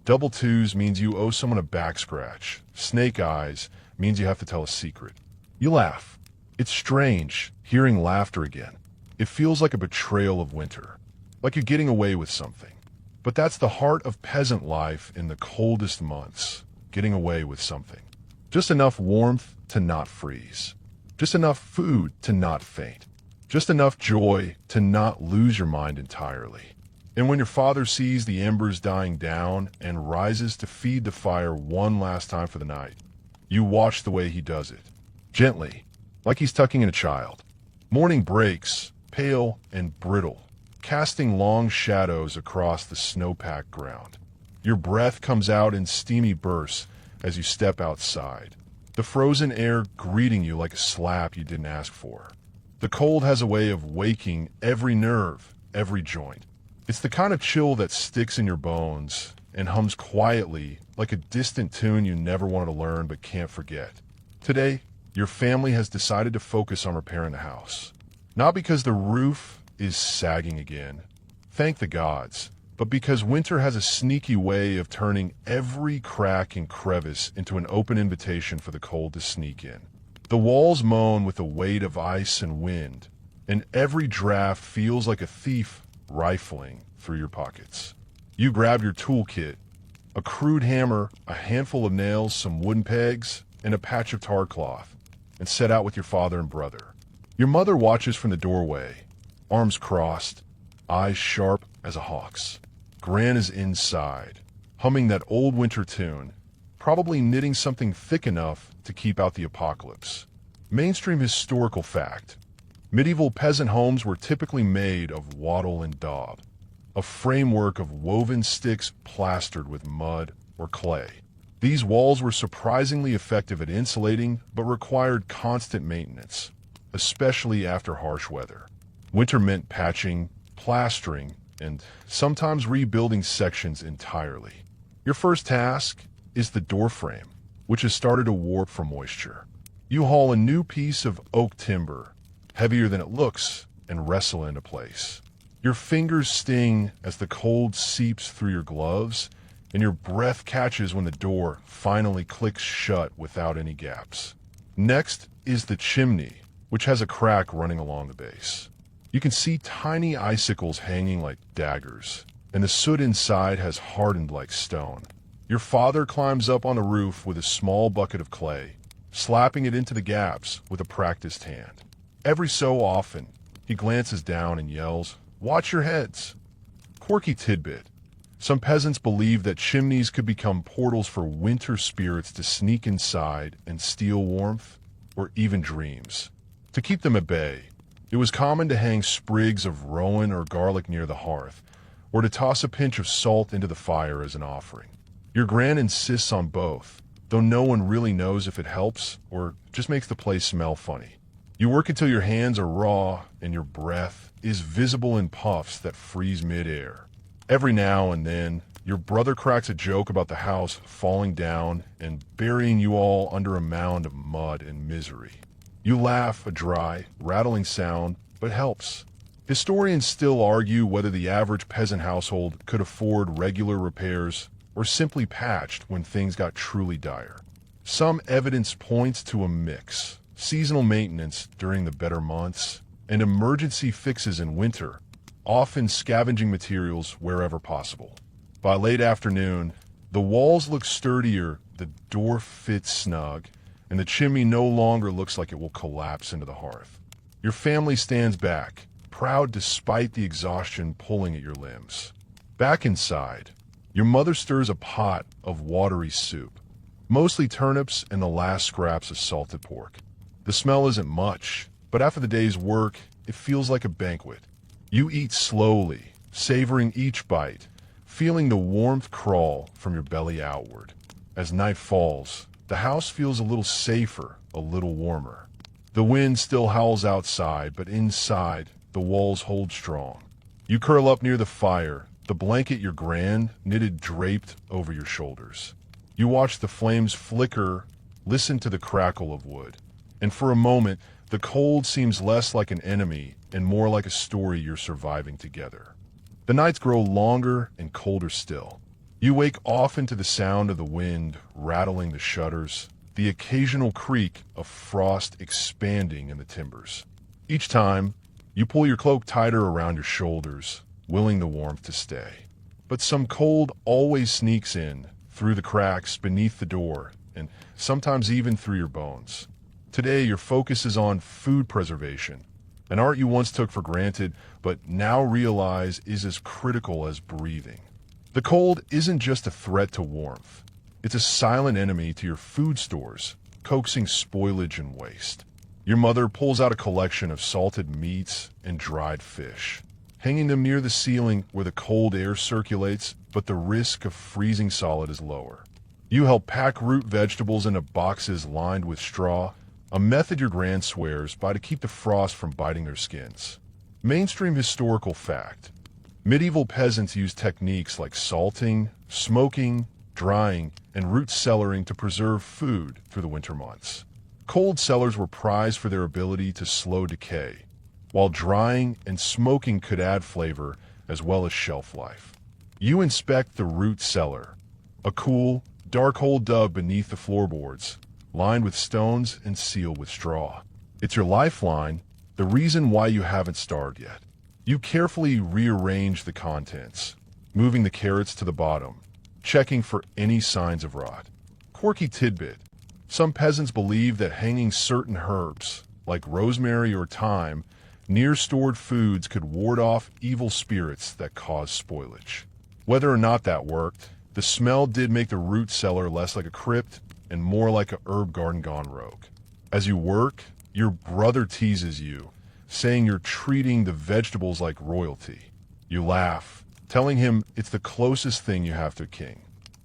Double twos means you owe someone a back scratch. Snake eyes means you have to tell a secret. You laugh. It's strange, hearing laughter again. It feels like a betrayal of winter, like you're getting away with something. But that's the heart of peasant life in the coldest months, getting away with something. Just enough warmth to not freeze. Just enough food to not faint. Just enough joy to not lose your mind entirely. And when your father sees the embers dying down and rises to feed the fire one last time for the night, you watch the way he does it. Gently, like he's tucking in a child. Morning breaks, pale and brittle, casting long shadows across the snow-packed ground. Your breath comes out in steamy bursts as you step outside, the frozen air greeting you like a slap you didn't ask for. The cold has a way of waking every nerve, every joint. It's the kind of chill that sticks in your bones and hums quietly like a distant tune you never wanted to learn but can't forget. Today, your family has decided to focus on repairing the house. Not because the roof is sagging again, thank the gods, but because winter has a sneaky way of turning every crack and crevice into an open invitation for the cold to sneak in. The walls moan with the weight of ice and wind, and every draft feels like a thief rifling through your pockets. You grab your toolkit, a crude hammer, a handful of nails, some wooden pegs, and a patch of tar cloth, and set out with your father and brother. Your mother watches from the doorway, arms crossed, eyes sharp as a hawk's. Gran is inside, humming that old winter tune, probably knitting something thick enough to keep out the apocalypse. Mainstream historical fact. Medieval peasant homes were typically made of wattle and daub, a framework of woven sticks plastered with mud or clay. These walls were surprisingly effective at insulating, but required constant maintenance, especially after harsh weather. Winter meant patching, plastering, and sometimes rebuilding sections entirely. Your first task is the door frame, which has started to warp from moisture. You haul a new piece of oak timber, heavier than it looks, and wrestle into place. Your fingers sting as the cold seeps through your gloves, and your breath catches when the door finally clicks shut without any gaps. Next is the chimney, which has a crack running along the base. You can see tiny icicles hanging like daggers, and the soot inside has hardened like stone. Your father climbs up on the roof with a small bucket of clay, slapping it into the gaps with a practiced hand. Every so often, he glances down and yells, "Watch your heads!" Quirky tidbit. Some peasants believed that chimneys could become portals for winter spirits to sneak inside and steal warmth, or even dreams. To keep them at bay, it was common to hang sprigs of rowan or garlic near the hearth, or to toss a pinch of salt into the fire as an offering. Your gran insists on both, though no one really knows if it helps or just makes the place smell funny. You work until your hands are raw and your breath is visible in puffs that freeze midair. Every now and then, your brother cracks a joke about the house falling down and burying you all under a mound of mud and misery. You laugh, a dry, rattling sound, but helps. Historians still argue whether the average peasant household could afford regular repairs or simply patched when things got truly dire. Some evidence points to a mix: seasonal maintenance during the better months and emergency fixes in winter, often scavenging materials wherever possible. By late afternoon, the walls look sturdier, the door fits snug, and the chimney no longer looks like it will collapse into the hearth. Your family stands back, proud despite the exhaustion pulling at your limbs. Back inside, your mother stirs a pot of watery soup, mostly turnips and the last scraps of salted pork. The smell isn't much, but after the day's work, it feels like a banquet. You eat slowly, savoring each bite, feeling the warmth crawl from your belly outward. As night falls, the house feels a little safer, a little warmer. The wind still howls outside, but inside, the walls hold strong. You curl up near the fire, the blanket your gran knitted draped over your shoulders. You watch the flames flicker, listen to the crackle of wood. And for a moment, the cold seems less like an enemy and more like a story you're surviving together. The nights grow longer and colder still. You wake often to the sound of the wind rattling the shutters, the occasional creak of frost expanding in the timbers. Each time, you pull your cloak tighter around your shoulders, willing the warmth to stay. But some cold always sneaks in, through the cracks beneath the door, and sometimes even through your bones. Today, your focus is on food preservation, an art you once took for granted, but now realize is as critical as breathing. The cold isn't just a threat to warmth. It's a silent enemy to your food stores, coaxing spoilage and waste. Your mother pulls out a collection of salted meats and dried fish, hanging them near the ceiling where the cold air circulates, but the risk of freezing solid is lower. You help pack root vegetables into boxes lined with straw, a method your gran swears by to keep the frost from biting their skins. Mainstream historical fact. Medieval peasants used techniques like salting, smoking, drying, and root cellaring to preserve food through the winter months. Cold cellars were prized for their ability to slow decay, while drying and smoking could add flavor as well as shelf life. You inspect the root cellar, a cool, dark hole dug beneath the floorboards, lined with stones and sealed with straw. It's your lifeline, the reason why you haven't starved yet. You carefully rearrange the contents, moving the carrots to the bottom, checking for any signs of rot. Quirky tidbit. Some peasants believe that hanging certain herbs, like rosemary or thyme, near stored foods could ward off evil spirits that cause spoilage. Whether or not that worked, the smell did make the root cellar less like a crypt and more like a herb garden gone rogue. As you work, your brother teases you, saying you're treating the vegetables like royalty. You laugh, telling him it's the closest thing you have to a king.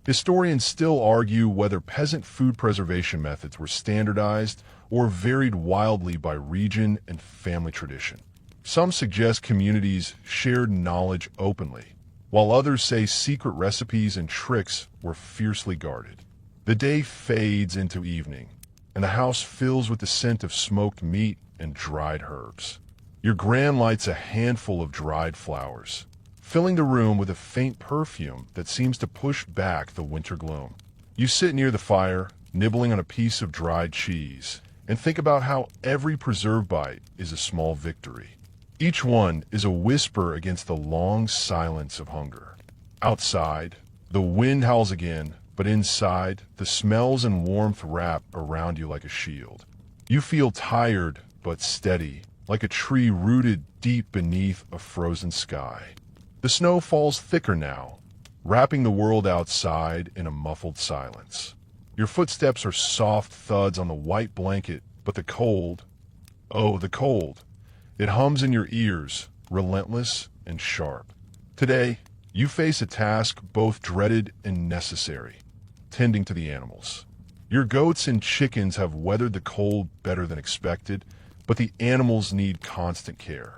Historians still argue whether peasant food preservation methods were standardized or varied wildly by region and family tradition. Some suggest communities shared knowledge openly, while others say secret recipes and tricks were fiercely guarded. The day fades into evening, and the house fills with the scent of smoked meat and dried herbs. Your gran lights a handful of dried flowers, filling the room with a faint perfume that seems to push back the winter gloom. You sit near the fire, nibbling on a piece of dried cheese, and think about how every preserved bite is a small victory. Each one is a whisper against the long silence of hunger. Outside, the wind howls again, but inside, the smells and warmth wrap around you like a shield. You feel tired but steady, like a tree rooted deep beneath a frozen sky. The snow falls thicker now, wrapping the world outside in a muffled silence. Your footsteps are soft thuds on the white blanket, but the cold, oh, the cold, it hums in your ears, relentless and sharp. Today, you face a task both dreaded and necessary, tending to the animals. Your goats and chickens have weathered the cold better than expected, but the animals need constant care.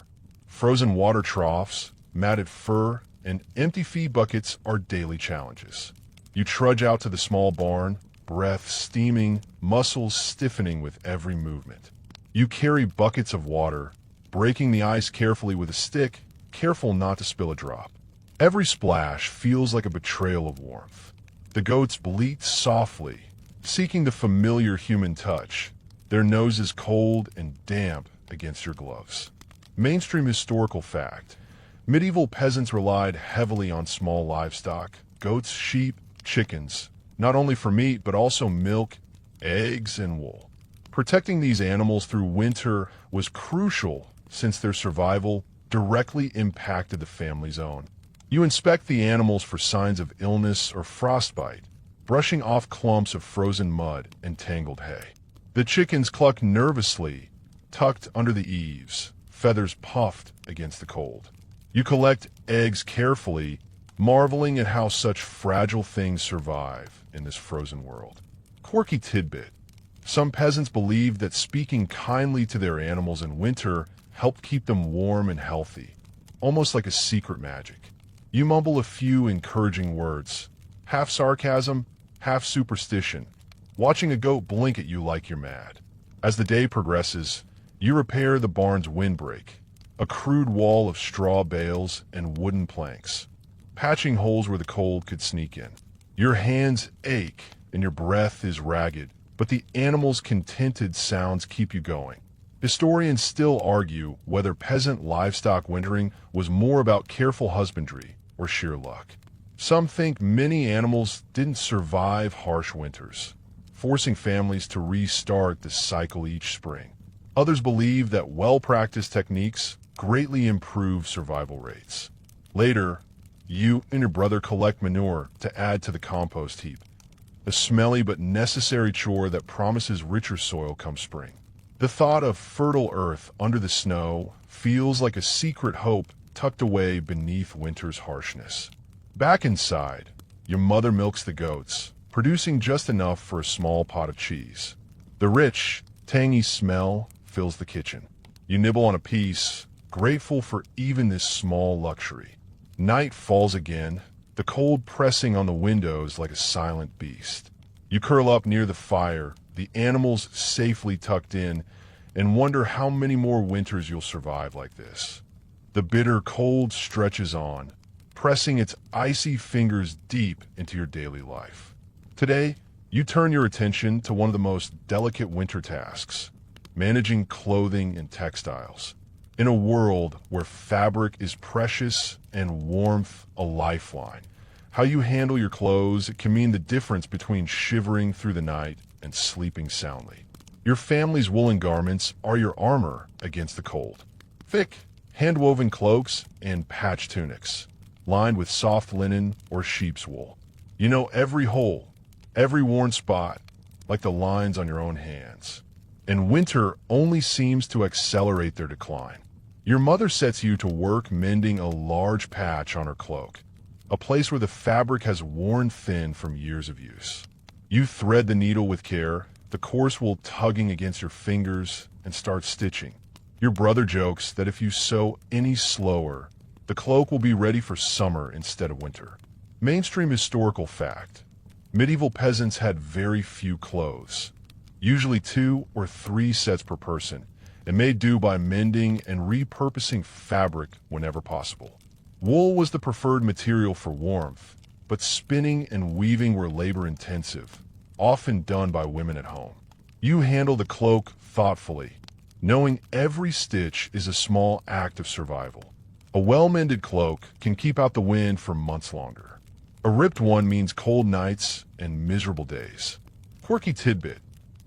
Frozen water troughs, matted fur, and empty feed buckets are daily challenges. You trudge out to the small barn, breath steaming, muscles stiffening with every movement. You carry buckets of water, breaking the ice carefully with a stick, careful not to spill a drop. Every splash feels like a betrayal of warmth. The goats bleat softly, seeking the familiar human touch, their noses cold and damp against your gloves. Mainstream historical fact. Medieval peasants relied heavily on small livestock, goats, sheep, chickens, not only for meat but also milk, eggs, and wool. Protecting these animals through winter was crucial since their survival directly impacted the family's own. You inspect the animals for signs of illness or frostbite, brushing off clumps of frozen mud and tangled hay. The chickens cluck nervously, tucked under the eaves, feathers puffed against the cold. You collect eggs carefully, marveling at how such fragile things survive in this frozen world. Quirky tidbit. Some peasants believed that speaking kindly to their animals in winter helped keep them warm and healthy, almost like a secret magic. You mumble a few encouraging words, half sarcasm, half superstition, watching a goat blink at you like you're mad. As the day progresses, you repair the barn's windbreak, a crude wall of straw bales and wooden planks, patching holes where the cold could sneak in. Your hands ache and your breath is ragged, but the animals' contented sounds keep you going. Historians still argue whether peasant livestock wintering was more about careful husbandry or sheer luck. Some think many animals didn't survive harsh winters, forcing families to restart the cycle each spring. Others believe that well-practiced techniques greatly improve survival rates. Later, you and your brother collect manure to add to the compost heap, a smelly but necessary chore that promises richer soil come spring. The thought of fertile earth under the snow feels like a secret hope tucked away beneath winter's harshness. Back inside, your mother milks the goats, producing just enough for a small pot of cheese. The rich, tangy smell fills the kitchen. You nibble on a piece, grateful for even this small luxury. Night falls again, the cold pressing on the windows like a silent beast. You curl up near the fire, the animals safely tucked in, and wonder how many more winters you'll survive like this. The bitter cold stretches on, pressing its icy fingers deep into your daily life. Today, you turn your attention to one of the most delicate winter tasks, managing clothing and textiles. In a world where fabric is precious and warmth a lifeline, how you handle your clothes can mean the difference between shivering through the night and sleeping soundly. Your family's woolen garments are your armor against the cold. Thick, hand-woven cloaks and patch tunics, lined with soft linen or sheep's wool. You know every hole, every worn spot, like the lines on your own hands. And winter only seems to accelerate their decline. Your mother sets you to work mending a large patch on her cloak, a place where the fabric has worn thin from years of use. You thread the needle with care, the coarse wool tugging against your fingers, and start stitching. Your brother jokes that if you sew any slower, the cloak will be ready for summer instead of winter. Mainstream historical fact: medieval peasants had very few clothes, usually 2 or 3 sets per person, and made do by mending and repurposing fabric whenever possible. Wool was the preferred material for warmth, but spinning and weaving were labor-intensive, often done by women at home. You handle the cloak thoughtfully, knowing every stitch is a small act of survival. A well-mended cloak can keep out the wind for months longer. A ripped one means cold nights and miserable days. Quirky tidbit: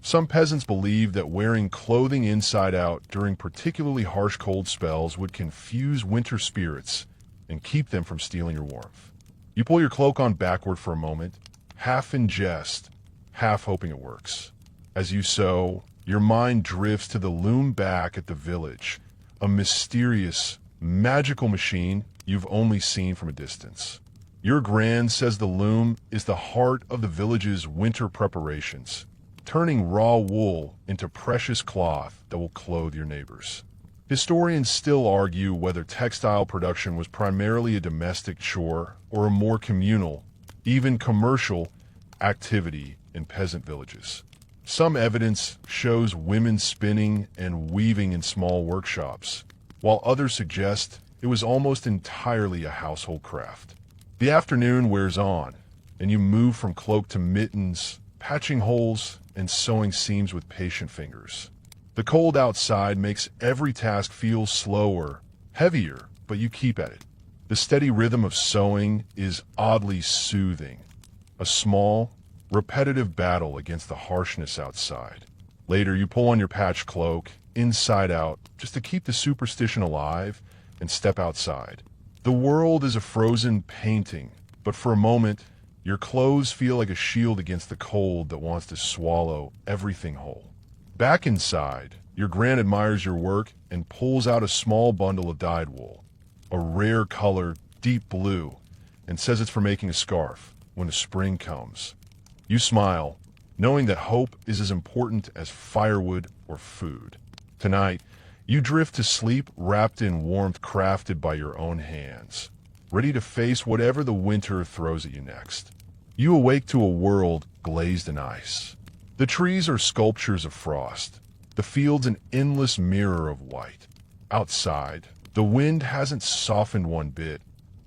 some peasants believed that wearing clothing inside out during particularly harsh cold spells would confuse winter spirits and keep them from stealing your warmth. You pull your cloak on backward for a moment, half in jest, half hoping it works. As you sew, your mind drifts to the loom back at the village, a mysterious, magical machine you've only seen from a distance. Your grand says the loom is the heart of the village's winter preparations, turning raw wool into precious cloth that will clothe your neighbors. Historians still argue whether textile production was primarily a domestic chore or a more communal, even commercial, activity in peasant villages. Some evidence shows women spinning and weaving in small workshops, while others suggest it was almost entirely a household craft. The afternoon wears on, and you move from cloak to mittens, patching holes and sewing seams with patient fingers. The cold outside makes every task feel slower, heavier, but you keep at it. The steady rhythm of sewing is oddly soothing, a small, repetitive battle against the harshness outside. Later, you pull on your patched cloak, inside out, just to keep the superstition alive, and step outside. The world is a frozen painting, but for a moment, your clothes feel like a shield against the cold that wants to swallow everything whole. Back inside, your gran admires your work and pulls out a small bundle of dyed wool, a rare color, deep blue, and says it's for making a scarf when the spring comes. You smile, knowing that hope is as important as firewood or food. Tonight, you drift to sleep wrapped in warmth crafted by your own hands, ready to face whatever the winter throws at you next. You awake to a world glazed in ice. The trees are sculptures of frost, the fields an endless mirror of white. Outside, the wind hasn't softened one bit.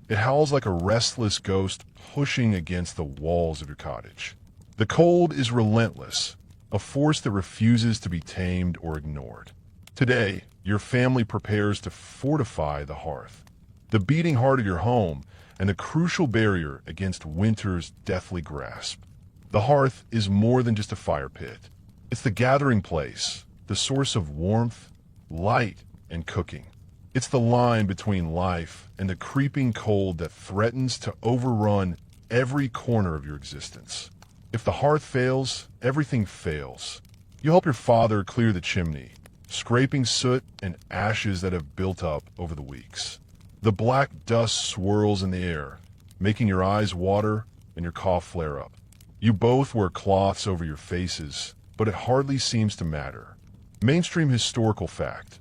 It howls like a restless ghost pushing against the walls of your cottage. The cold is relentless, a force that refuses to be tamed or ignored. Today, your family prepares to fortify the hearth, the beating heart of your home and the crucial barrier against winter's deathly grasp. The hearth is more than just a fire pit. It's the gathering place, the source of warmth, light, and cooking. It's the line between life and the creeping cold that threatens to overrun every corner of your existence. If the hearth fails, everything fails. You help your father clear the chimney, scraping soot and ashes that have built up over the weeks. The black dust swirls in the air, making your eyes water and your cough flare up. You both wear cloths over your faces, but it hardly seems to matter. Mainstream historical fact: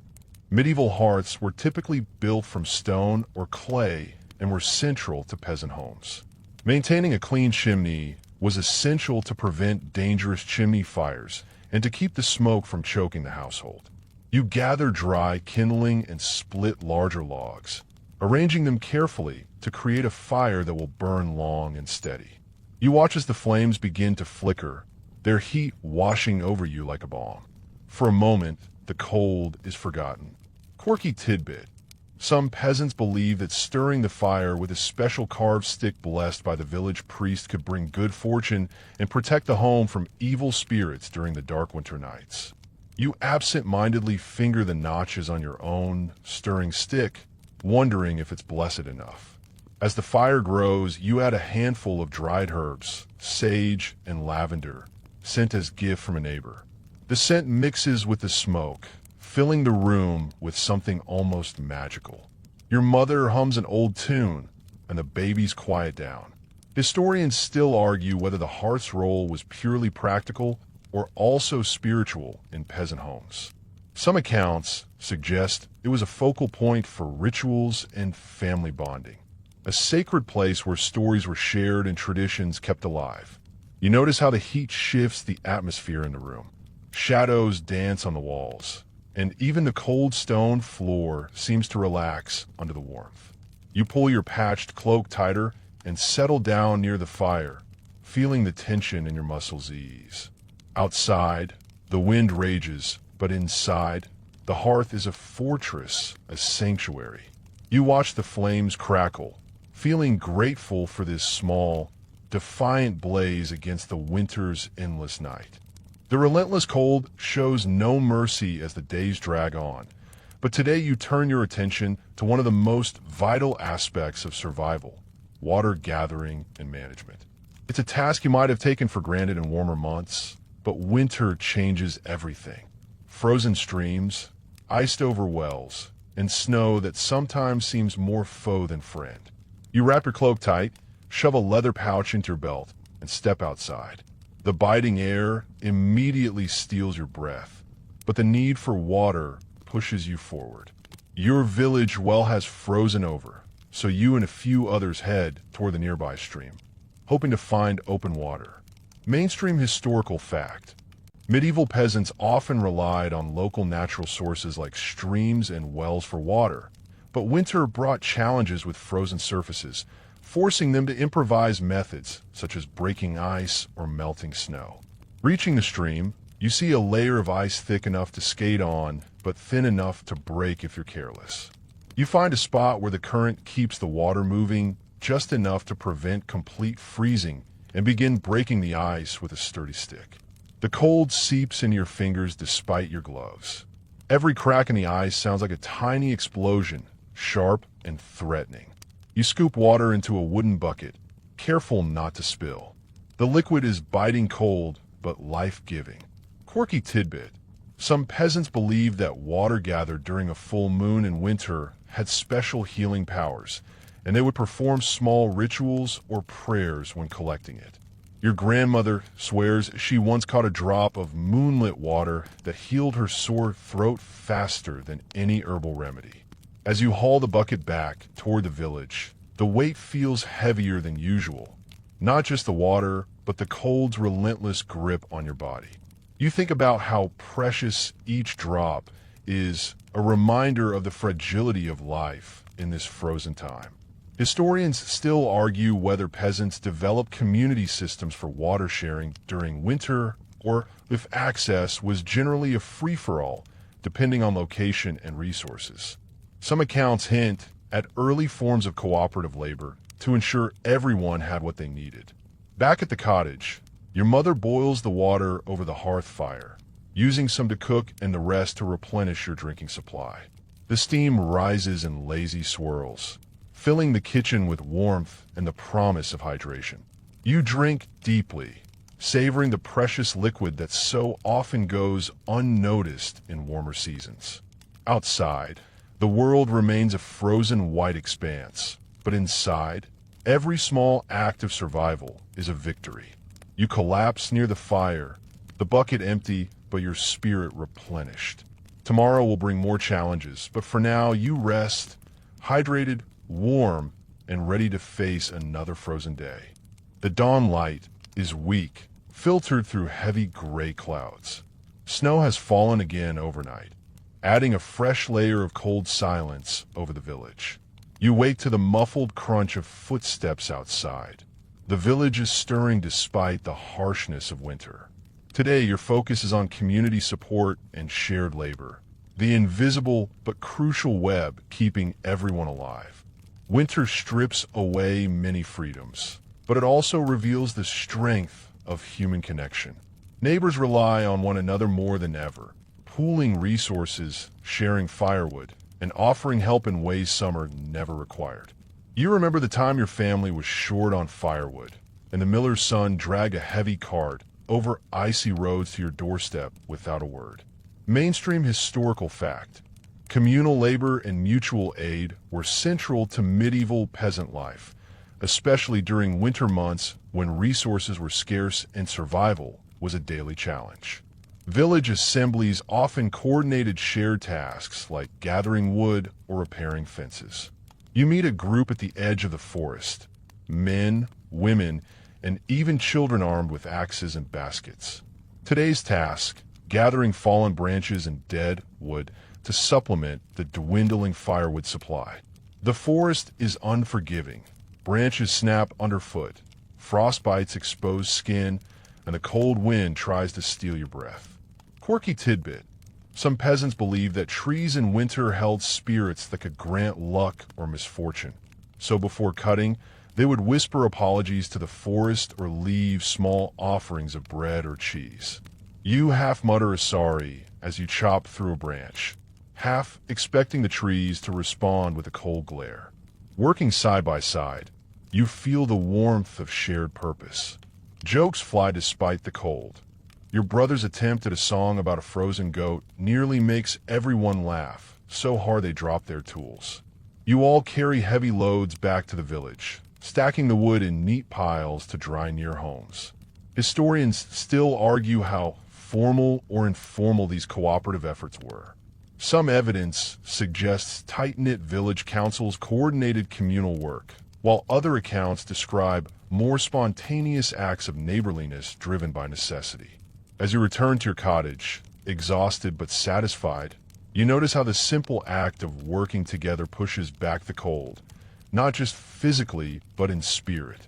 medieval hearths were typically built from stone or clay and were central to peasant homes. Maintaining a clean chimney was essential to prevent dangerous chimney fires and to keep the smoke from choking the household. You gather dry kindling and split larger logs, arranging them carefully to create a fire that will burn long and steady. You watch as the flames begin to flicker, their heat washing over you like a balm. For a moment, the cold is forgotten. Quirky tidbit. Some peasants believe that stirring the fire with a special carved stick blessed by the village priest could bring good fortune and protect the home from evil spirits during the dark winter nights. You absent-mindedly finger the notches on your own stirring stick, wondering if it's blessed enough. As the fire grows, you add a handful of dried herbs, sage and lavender, sent as gift from a neighbor. The scent mixes with the smoke, filling the room with something almost magical. Your mother hums an old tune, and the babies quiet down. Historians still argue whether the hearth's role was purely practical or also spiritual in peasant homes. Some accounts suggest it was a focal point for rituals and family bonding, a sacred place where stories were shared and traditions kept alive. You notice how the heat shifts the atmosphere in the room. Shadows dance on the walls, and even the cold stone floor seems to relax under the warmth. You pull your patched cloak tighter and settle down near the fire, feeling the tension in your muscles ease. Outside, the wind rages, but inside, the hearth is a fortress, a sanctuary. You watch the flames crackle, feeling grateful for this small, defiant blaze against the winter's endless night. The relentless cold shows no mercy as the days drag on, but today you turn your attention to one of the most vital aspects of survival: water gathering and management. It's a task you might have taken for granted in warmer months, but winter changes everything. Frozen streams, iced-over wells, and snow that sometimes seems more foe than friend. You wrap your cloak tight, shove a leather pouch into your belt, and step outside. The biting air immediately steals your breath, but the need for water pushes you forward. Your village well has frozen over, so you and a few others head toward the nearby stream, hoping to find open water. Mainstream historical fact. Medieval peasants often relied on local natural sources like streams and wells for water, but winter brought challenges with frozen surfaces, forcing them to improvise methods such as breaking ice or melting snow. Reaching the stream, you see a layer of ice thick enough to skate on, but thin enough to break if you're careless. You find a spot where the current keeps the water moving just enough to prevent complete freezing and begin breaking the ice with a sturdy stick. The cold seeps in your fingers despite your gloves. Every crack in the ice sounds like a tiny explosion, sharp and threatening. You scoop water into a wooden bucket, careful not to spill. The liquid is biting cold, but life-giving. Quirky tidbit. Some peasants believed that water gathered during a full moon in winter had special healing powers, and they would perform small rituals or prayers when collecting it. Your grandmother swears she once caught a drop of moonlit water that healed her sore throat faster than any herbal remedy. As you haul the bucket back toward the village, the weight feels heavier than usual. Not just the water, but the cold's relentless grip on your body. You think about how precious each drop is, a reminder of the fragility of life in this frozen time. Historians still argue whether peasants developed community systems for water sharing during winter or if access was generally a free-for-all, depending on location and resources. Some accounts hint at early forms of cooperative labor to ensure everyone had what they needed. Back at the cottage, your mother boils the water over the hearth fire, using some to cook and the rest to replenish your drinking supply. The steam rises in lazy swirls, filling the kitchen with warmth and the promise of hydration. You drink deeply, savoring the precious liquid that so often goes unnoticed in warmer seasons. Outside, the world remains a frozen white expanse, but inside, every small act of survival is a victory. You collapse near the fire, the bucket empty, but your spirit replenished. Tomorrow will bring more challenges, but for now you rest, hydrated, warm, and ready to face another frozen day. The dawn light is weak, filtered through heavy gray clouds. Snow has fallen again overnight, adding a fresh layer of cold silence over the village. You wake to the muffled crunch of footsteps outside. The village is stirring despite the harshness of winter. Today, your focus is on community support and shared labor, the invisible but crucial web keeping everyone alive. Winter strips away many freedoms, but it also reveals the strength of human connection. Neighbors rely on one another more than ever, pooling resources, sharing firewood, and offering help in ways summer never required. You remember the time your family was short on firewood, and the miller's son dragged a heavy cart over icy roads to your doorstep without a word. Mainstream historical fact: communal labor and mutual aid were central to medieval peasant life, especially during winter months when resources were scarce and survival was a daily challenge. Village assemblies often coordinated shared tasks like gathering wood or repairing fences. You meet a group at the edge of the forest, men, women, and even children armed with axes and baskets. Today's task: gathering fallen branches and dead wood to supplement the dwindling firewood supply. The forest is unforgiving. Branches snap underfoot, frostbites expose skin, and the cold wind tries to steal your breath. Quirky tidbit: some peasants believed that trees in winter held spirits that could grant luck or misfortune. So before cutting, they would whisper apologies to the forest or leave small offerings of bread or cheese. You half mutter a sorry as you chop through a branch, half expecting the trees to respond with a cold glare. Working side by side, you feel the warmth of shared purpose. Jokes fly despite the cold. Your brother's attempt at a song about a frozen goat nearly makes everyone laugh, so hard they drop their tools. You all carry heavy loads back to the village, stacking the wood in neat piles to dry near homes. Historians still argue how formal or informal these cooperative efforts were. Some evidence suggests tight-knit village councils coordinated communal work, while other accounts describe more spontaneous acts of neighborliness driven by necessity. As you return to your cottage, exhausted but satisfied, you notice how the simple act of working together pushes back the cold, not just physically, but in spirit.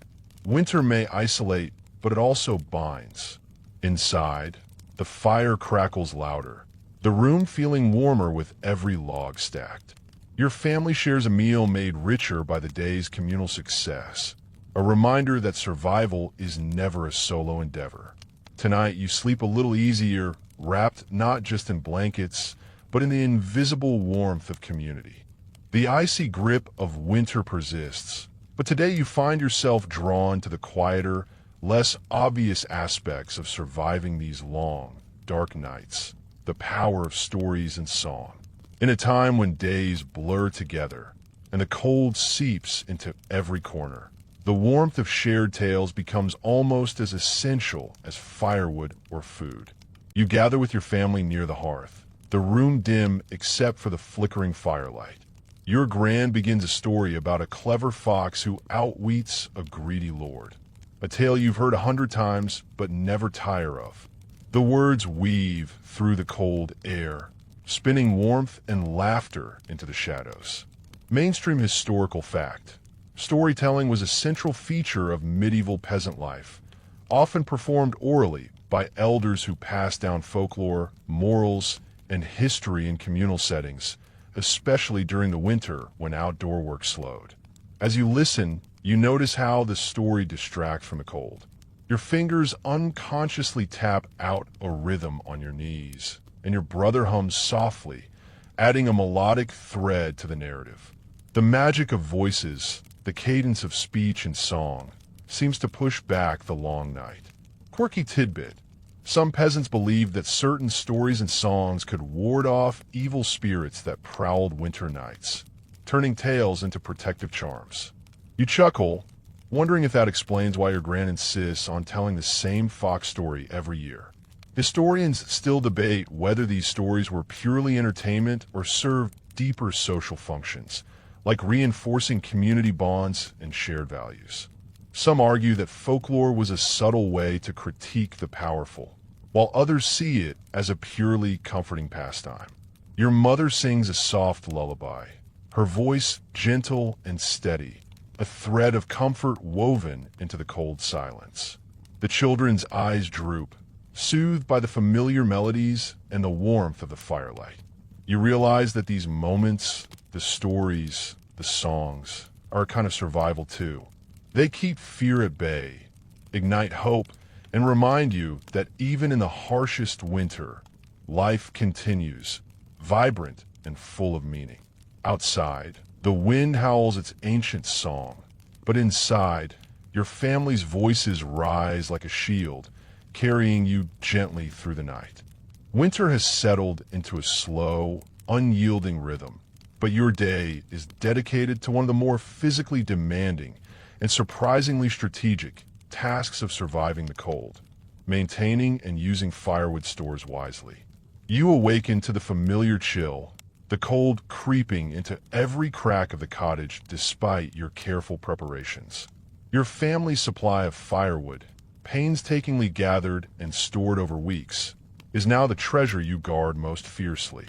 Winter may isolate, but it also binds. Inside, the fire crackles louder, the room feeling warmer with every log stacked. Your family shares a meal made richer by the day's communal success, a reminder that survival is never a solo endeavor. Tonight, you sleep a little easier, wrapped not just in blankets, but in the invisible warmth of community. The icy grip of winter persists, but today you find yourself drawn to the quieter, less obvious aspects of surviving these long, dark nights, the power of stories and song. In a time when days blur together and the cold seeps into every corner, the warmth of shared tales becomes almost as essential as firewood or food. You gather with your family near the hearth, the room dim except for the flickering firelight. Your grand begins a story about a clever fox who outwits a greedy lord, a tale you've heard 100 times but never tire of. The words weave through the cold air, spinning warmth and laughter into the shadows. Mainstream historical fact: storytelling was a central feature of medieval peasant life, often performed orally by elders who passed down folklore, morals, and history in communal settings, especially during the winter when outdoor work slowed. As you listen, you notice how the story distracts from the cold. Your fingers unconsciously tap out a rhythm on your knees, and your brother hums softly, adding a melodic thread to the narrative. The magic of voices, the cadence of speech and song, seems to push back the long night. Quirky tidbit: some peasants believed that certain stories and songs could ward off evil spirits that prowled winter nights, turning tales into protective charms. You chuckle, wondering if that explains why your gran insists on telling the same fox story every year. Historians still debate whether these stories were purely entertainment or served deeper social functions, like reinforcing community bonds and shared values. Some argue that folklore was a subtle way to critique the powerful, while others see it as a purely comforting pastime. Your mother sings a soft lullaby, her voice gentle and steady, a thread of comfort woven into the cold silence. The children's eyes droop, soothed by the familiar melodies and the warmth of the firelight. You realize that these moments, the stories, the songs, are a kind of survival too. They keep fear at bay, ignite hope, and remind you that even in the harshest winter, life continues, vibrant and full of meaning. Outside, the wind howls its ancient song, but inside, your family's voices rise like a shield, carrying you gently through the night. Winter has settled into a slow, unyielding rhythm, but your day is dedicated to one of the more physically demanding and surprisingly strategic tasks of surviving the cold, maintaining and using firewood stores wisely. You awaken to the familiar chill, the cold creeping into every crack of the cottage despite your careful preparations. Your family's supply of firewood, painstakingly gathered and stored over weeks, is now the treasure you guard most fiercely.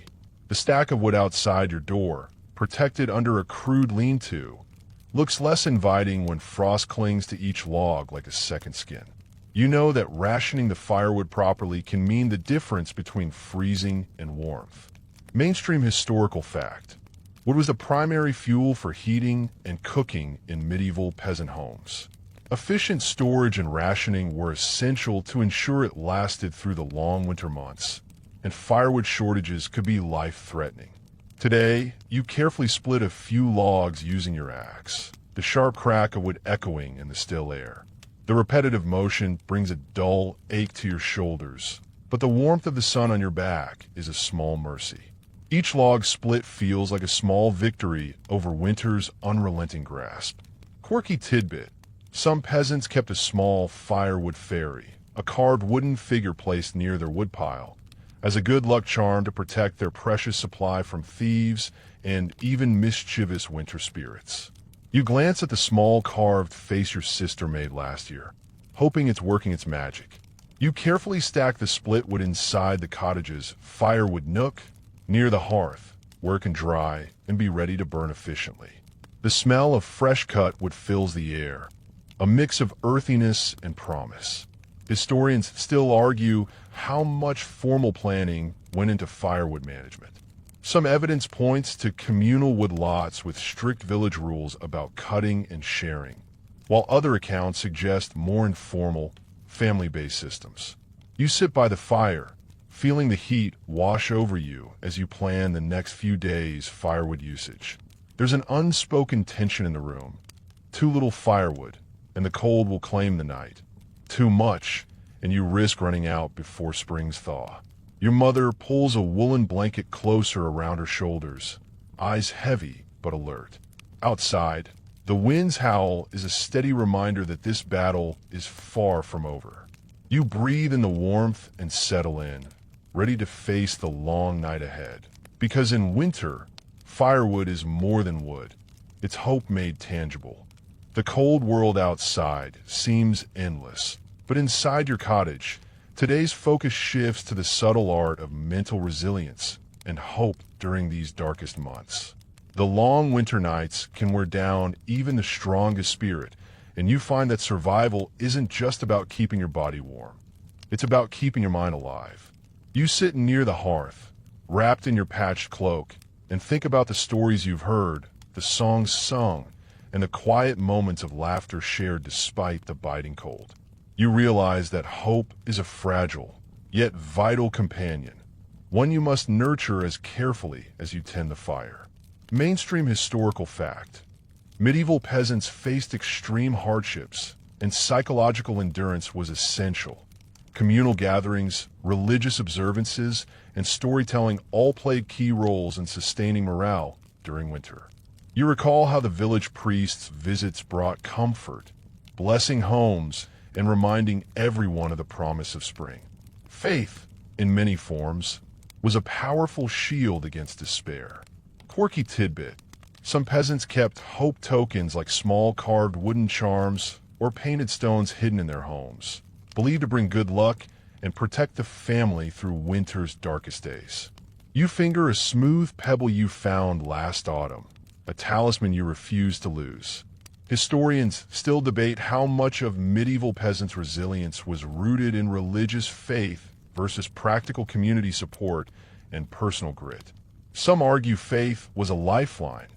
The stack of wood outside your door, protected under a crude lean-to, looks less inviting when frost clings to each log like a second skin. You know that rationing the firewood properly can mean the difference between freezing and warmth. Mainstream historical fact: wood was the primary fuel for heating and cooking in medieval peasant homes. Efficient storage and rationing were essential to ensure it lasted through the long winter months, and firewood shortages could be life-threatening. Today, you carefully split a few logs using your axe, the sharp crack of wood echoing in the still air. The repetitive motion brings a dull ache to your shoulders, but the warmth of the sun on your back is a small mercy. Each log split feels like a small victory over winter's unrelenting grasp. Quirky tidbit: some peasants kept a small firewood fairy, a carved wooden figure placed near their woodpile, as a good luck charm to protect their precious supply from thieves and even mischievous winter spirits. You glance at the small carved face your sister made last year, hoping it's working its magic. You carefully stack the split wood inside the cottage's firewood nook, near the hearth, where it can dry and be ready to burn efficiently. The smell of fresh cut wood fills the air, a mix of earthiness and promise. Historians still argue how much formal planning went into firewood management. Some evidence points to communal woodlots with strict village rules about cutting and sharing, while other accounts suggest more informal, family-based systems. You sit by the fire, feeling the heat wash over you as you plan the next few days' firewood usage. There's an unspoken tension in the room. Too little firewood, and the cold will claim the night. Too much, and you risk running out before spring's thaw. Your mother pulls a woolen blanket closer around her shoulders, eyes heavy but alert. Outside, the wind's howl is a steady reminder that this battle is far from over. You breathe in the warmth and settle in, ready to face the long night ahead. Because in winter, firewood is more than wood. It's hope made tangible. The cold world outside seems endless, but inside your cottage, today's focus shifts to the subtle art of mental resilience and hope during these darkest months. The long winter nights can wear down even the strongest spirit, and you find that survival isn't just about keeping your body warm. It's about keeping your mind alive. You sit near the hearth, wrapped in your patched cloak, and think about the stories you've heard, the songs sung, and the quiet moments of laughter shared despite the biting cold. You realize that hope is a fragile, yet vital companion, one you must nurture as carefully as you tend the fire. Mainstream historical fact: medieval peasants faced extreme hardships, and psychological endurance was essential. Communal gatherings, religious observances, and storytelling all played key roles in sustaining morale during winter. You recall how the village priest's visits brought comfort, blessing homes, and reminding everyone of the promise of spring. Faith, in many forms, was a powerful shield against despair. Quirky tidbit: some peasants kept hope tokens like small carved wooden charms or painted stones hidden in their homes, believed to bring good luck and protect the family through winter's darkest days. You finger a smooth pebble you found last autumn, a talisman you refuse to lose. Historians still debate how much of medieval peasants' resilience was rooted in religious faith versus practical community support and personal grit. Some argue faith was a lifeline.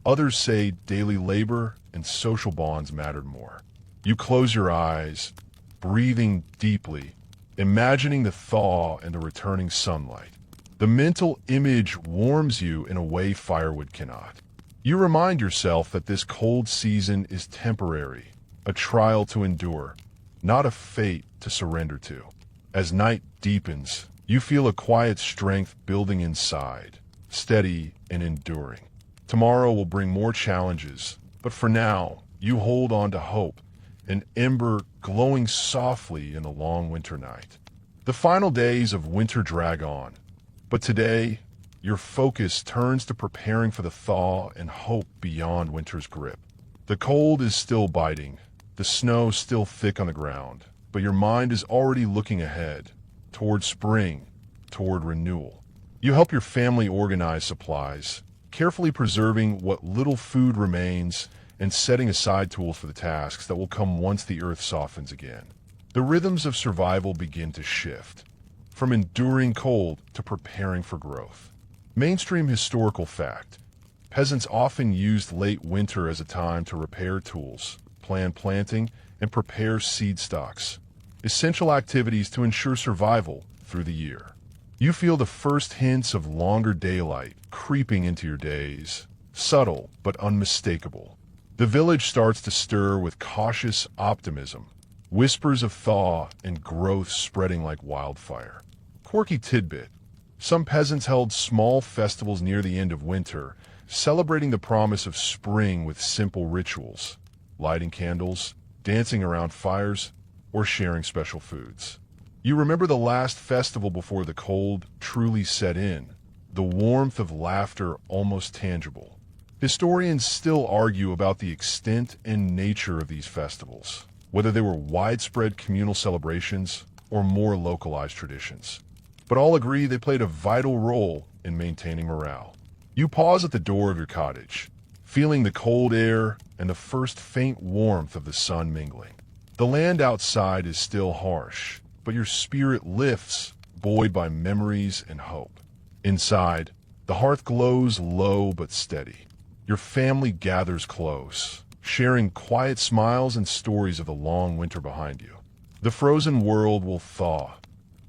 Others say daily labor and social bonds mattered more. You close your eyes, breathing deeply, imagining the thaw and the returning sunlight. The mental image warms you in a way firewood cannot. You remind yourself that this cold season is temporary, a trial to endure, not a fate to surrender to. As night deepens, you feel a quiet strength building inside, steady and enduring. Tomorrow will bring more challenges, but for now, you hold on to hope, an ember glowing softly in the long winter night. The final days of winter drag on, but today, your focus turns to preparing for the thaw and hope beyond winter's grip. The cold is still biting, the snow still thick on the ground, but your mind is already looking ahead, toward spring, toward renewal. You help your family organize supplies, carefully preserving what little food remains and setting aside tools for the tasks that will come once the earth softens again. The rhythms of survival begin to shift, from enduring cold to preparing for growth. Mainstream historical fact: peasants often used late winter as a time to repair tools, plan planting, and prepare seed stocks, essential activities to ensure survival through the year. You feel the first hints of longer daylight creeping into your days, subtle but unmistakable. The village starts to stir with cautious optimism, whispers of thaw and growth spreading like wildfire. Quirky tidbit: some peasants held small festivals near the end of winter, celebrating the promise of spring with simple rituals, lighting candles, dancing around fires, or sharing special foods. You remember the last festival before the cold truly set in, the warmth of laughter almost tangible. Historians still argue about the extent and nature of these festivals, whether they were widespread communal celebrations or more localized traditions. But all agree they played a vital role in maintaining morale. You pause at the door of your cottage, feeling the cold air and the first faint warmth of the sun mingling. The land outside is still harsh, but your spirit lifts, buoyed by memories and hope. Inside, the hearth glows low but steady. Your family gathers close, sharing quiet smiles and stories of the long winter behind you. The frozen world will thaw.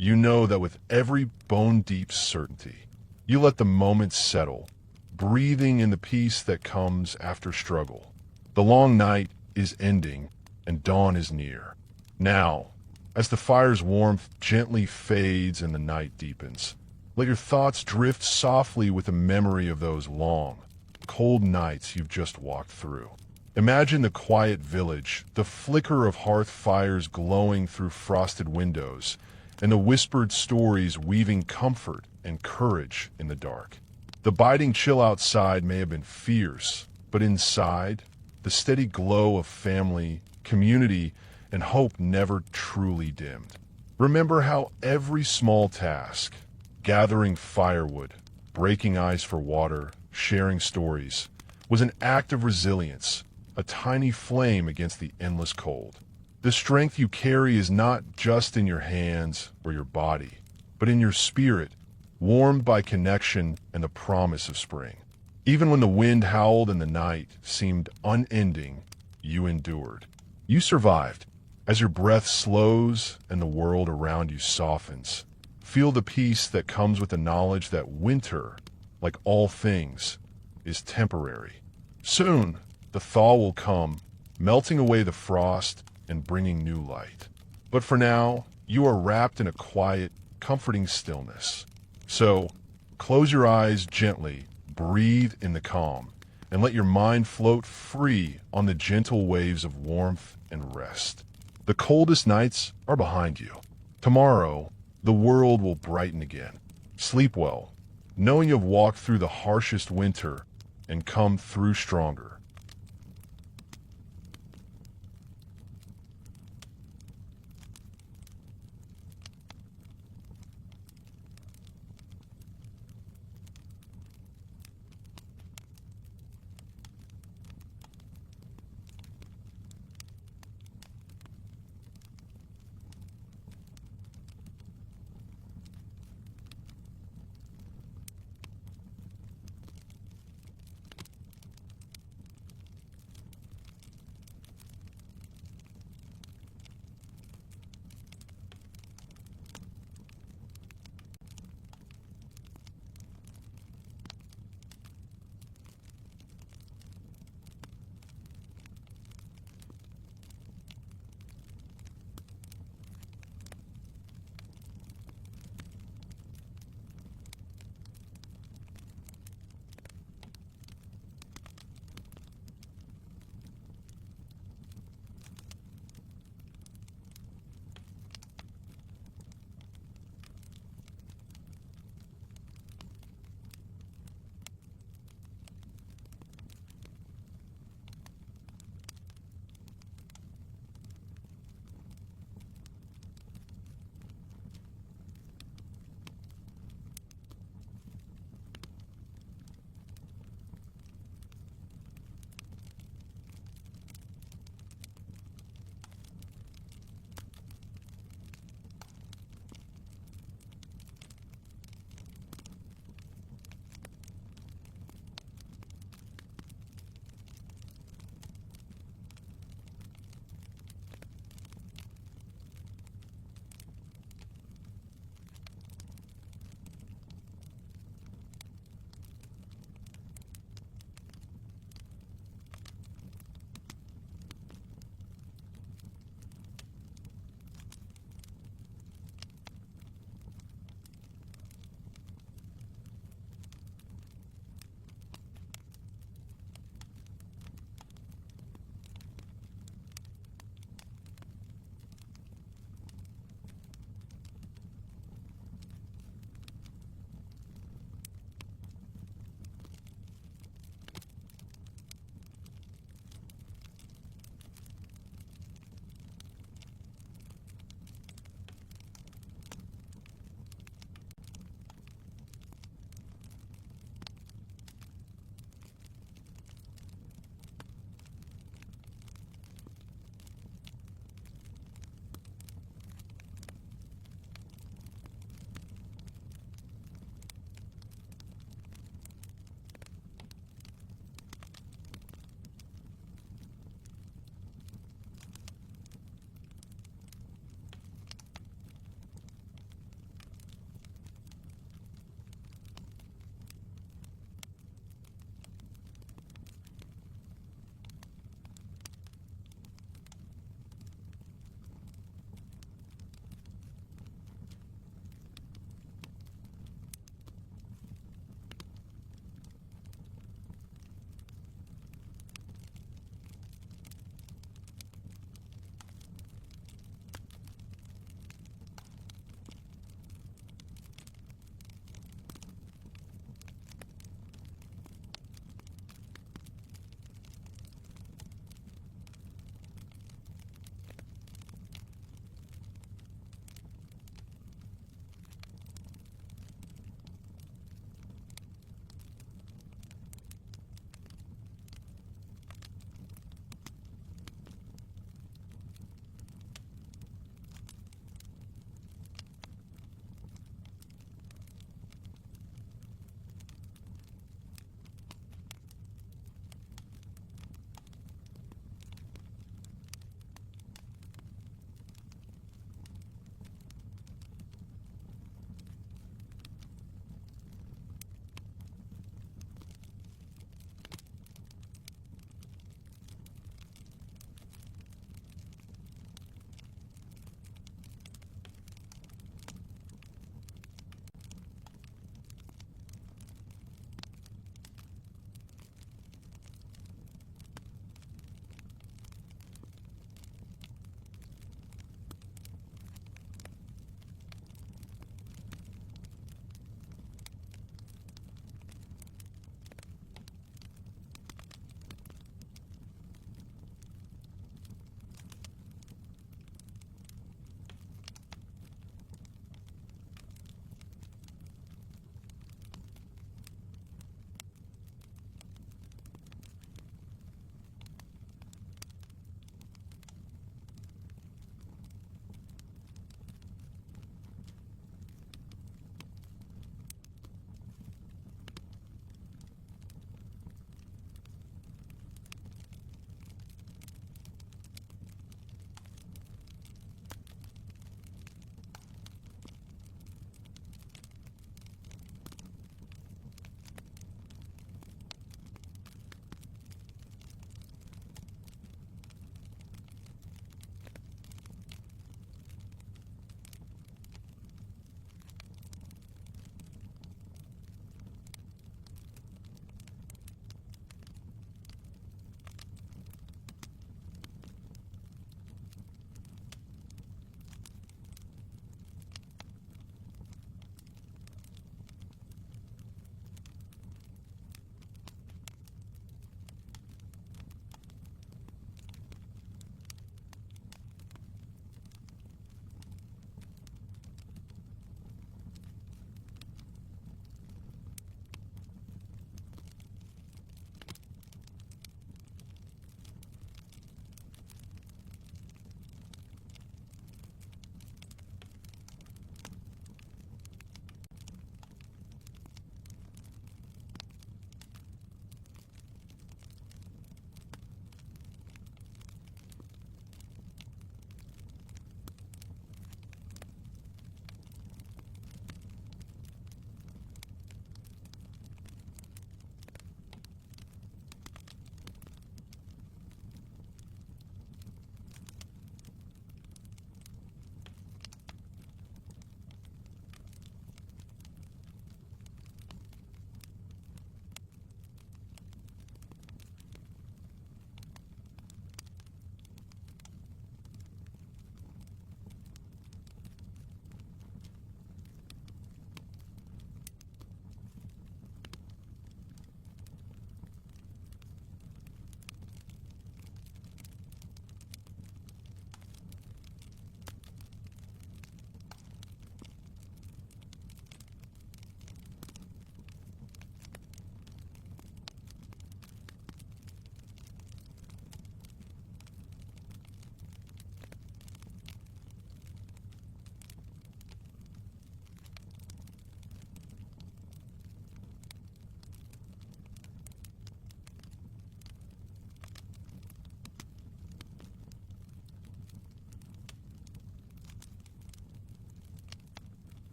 You know that with every bone-deep certainty. You let the moments settle, breathing in the peace that comes after struggle. The long night is ending, and dawn is near. Now, as the fire's warmth gently fades and the night deepens, let your thoughts drift softly with the memory of those long, cold nights you've just walked through. Imagine the quiet village, the flicker of hearth fires glowing through frosted windows, and the whispered stories weaving comfort and courage in the dark. The biting chill outside may have been fierce, but inside, the steady glow of family, community, and hope never truly dimmed. Remember how every small task, gathering firewood, breaking ice for water, sharing stories, was an act of resilience, a tiny flame against the endless cold. The strength you carry is not just in your hands or your body, but in your spirit, warmed by connection and the promise of spring. Even when the wind howled and the night seemed unending, you endured. You survived. As your breath slows and the world around you softens, feel the peace that comes with the knowledge that winter, like all things, is temporary. Soon, the thaw will come, melting away the frost and bringing new light. But for now, you are wrapped in a quiet, comforting stillness. So, close your eyes gently, breathe in the calm, and let your mind float free on the gentle waves of warmth and rest. The coldest nights are behind you. Tomorrow, the world will brighten again. Sleep well, knowing you've walked through the harshest winter and come through stronger.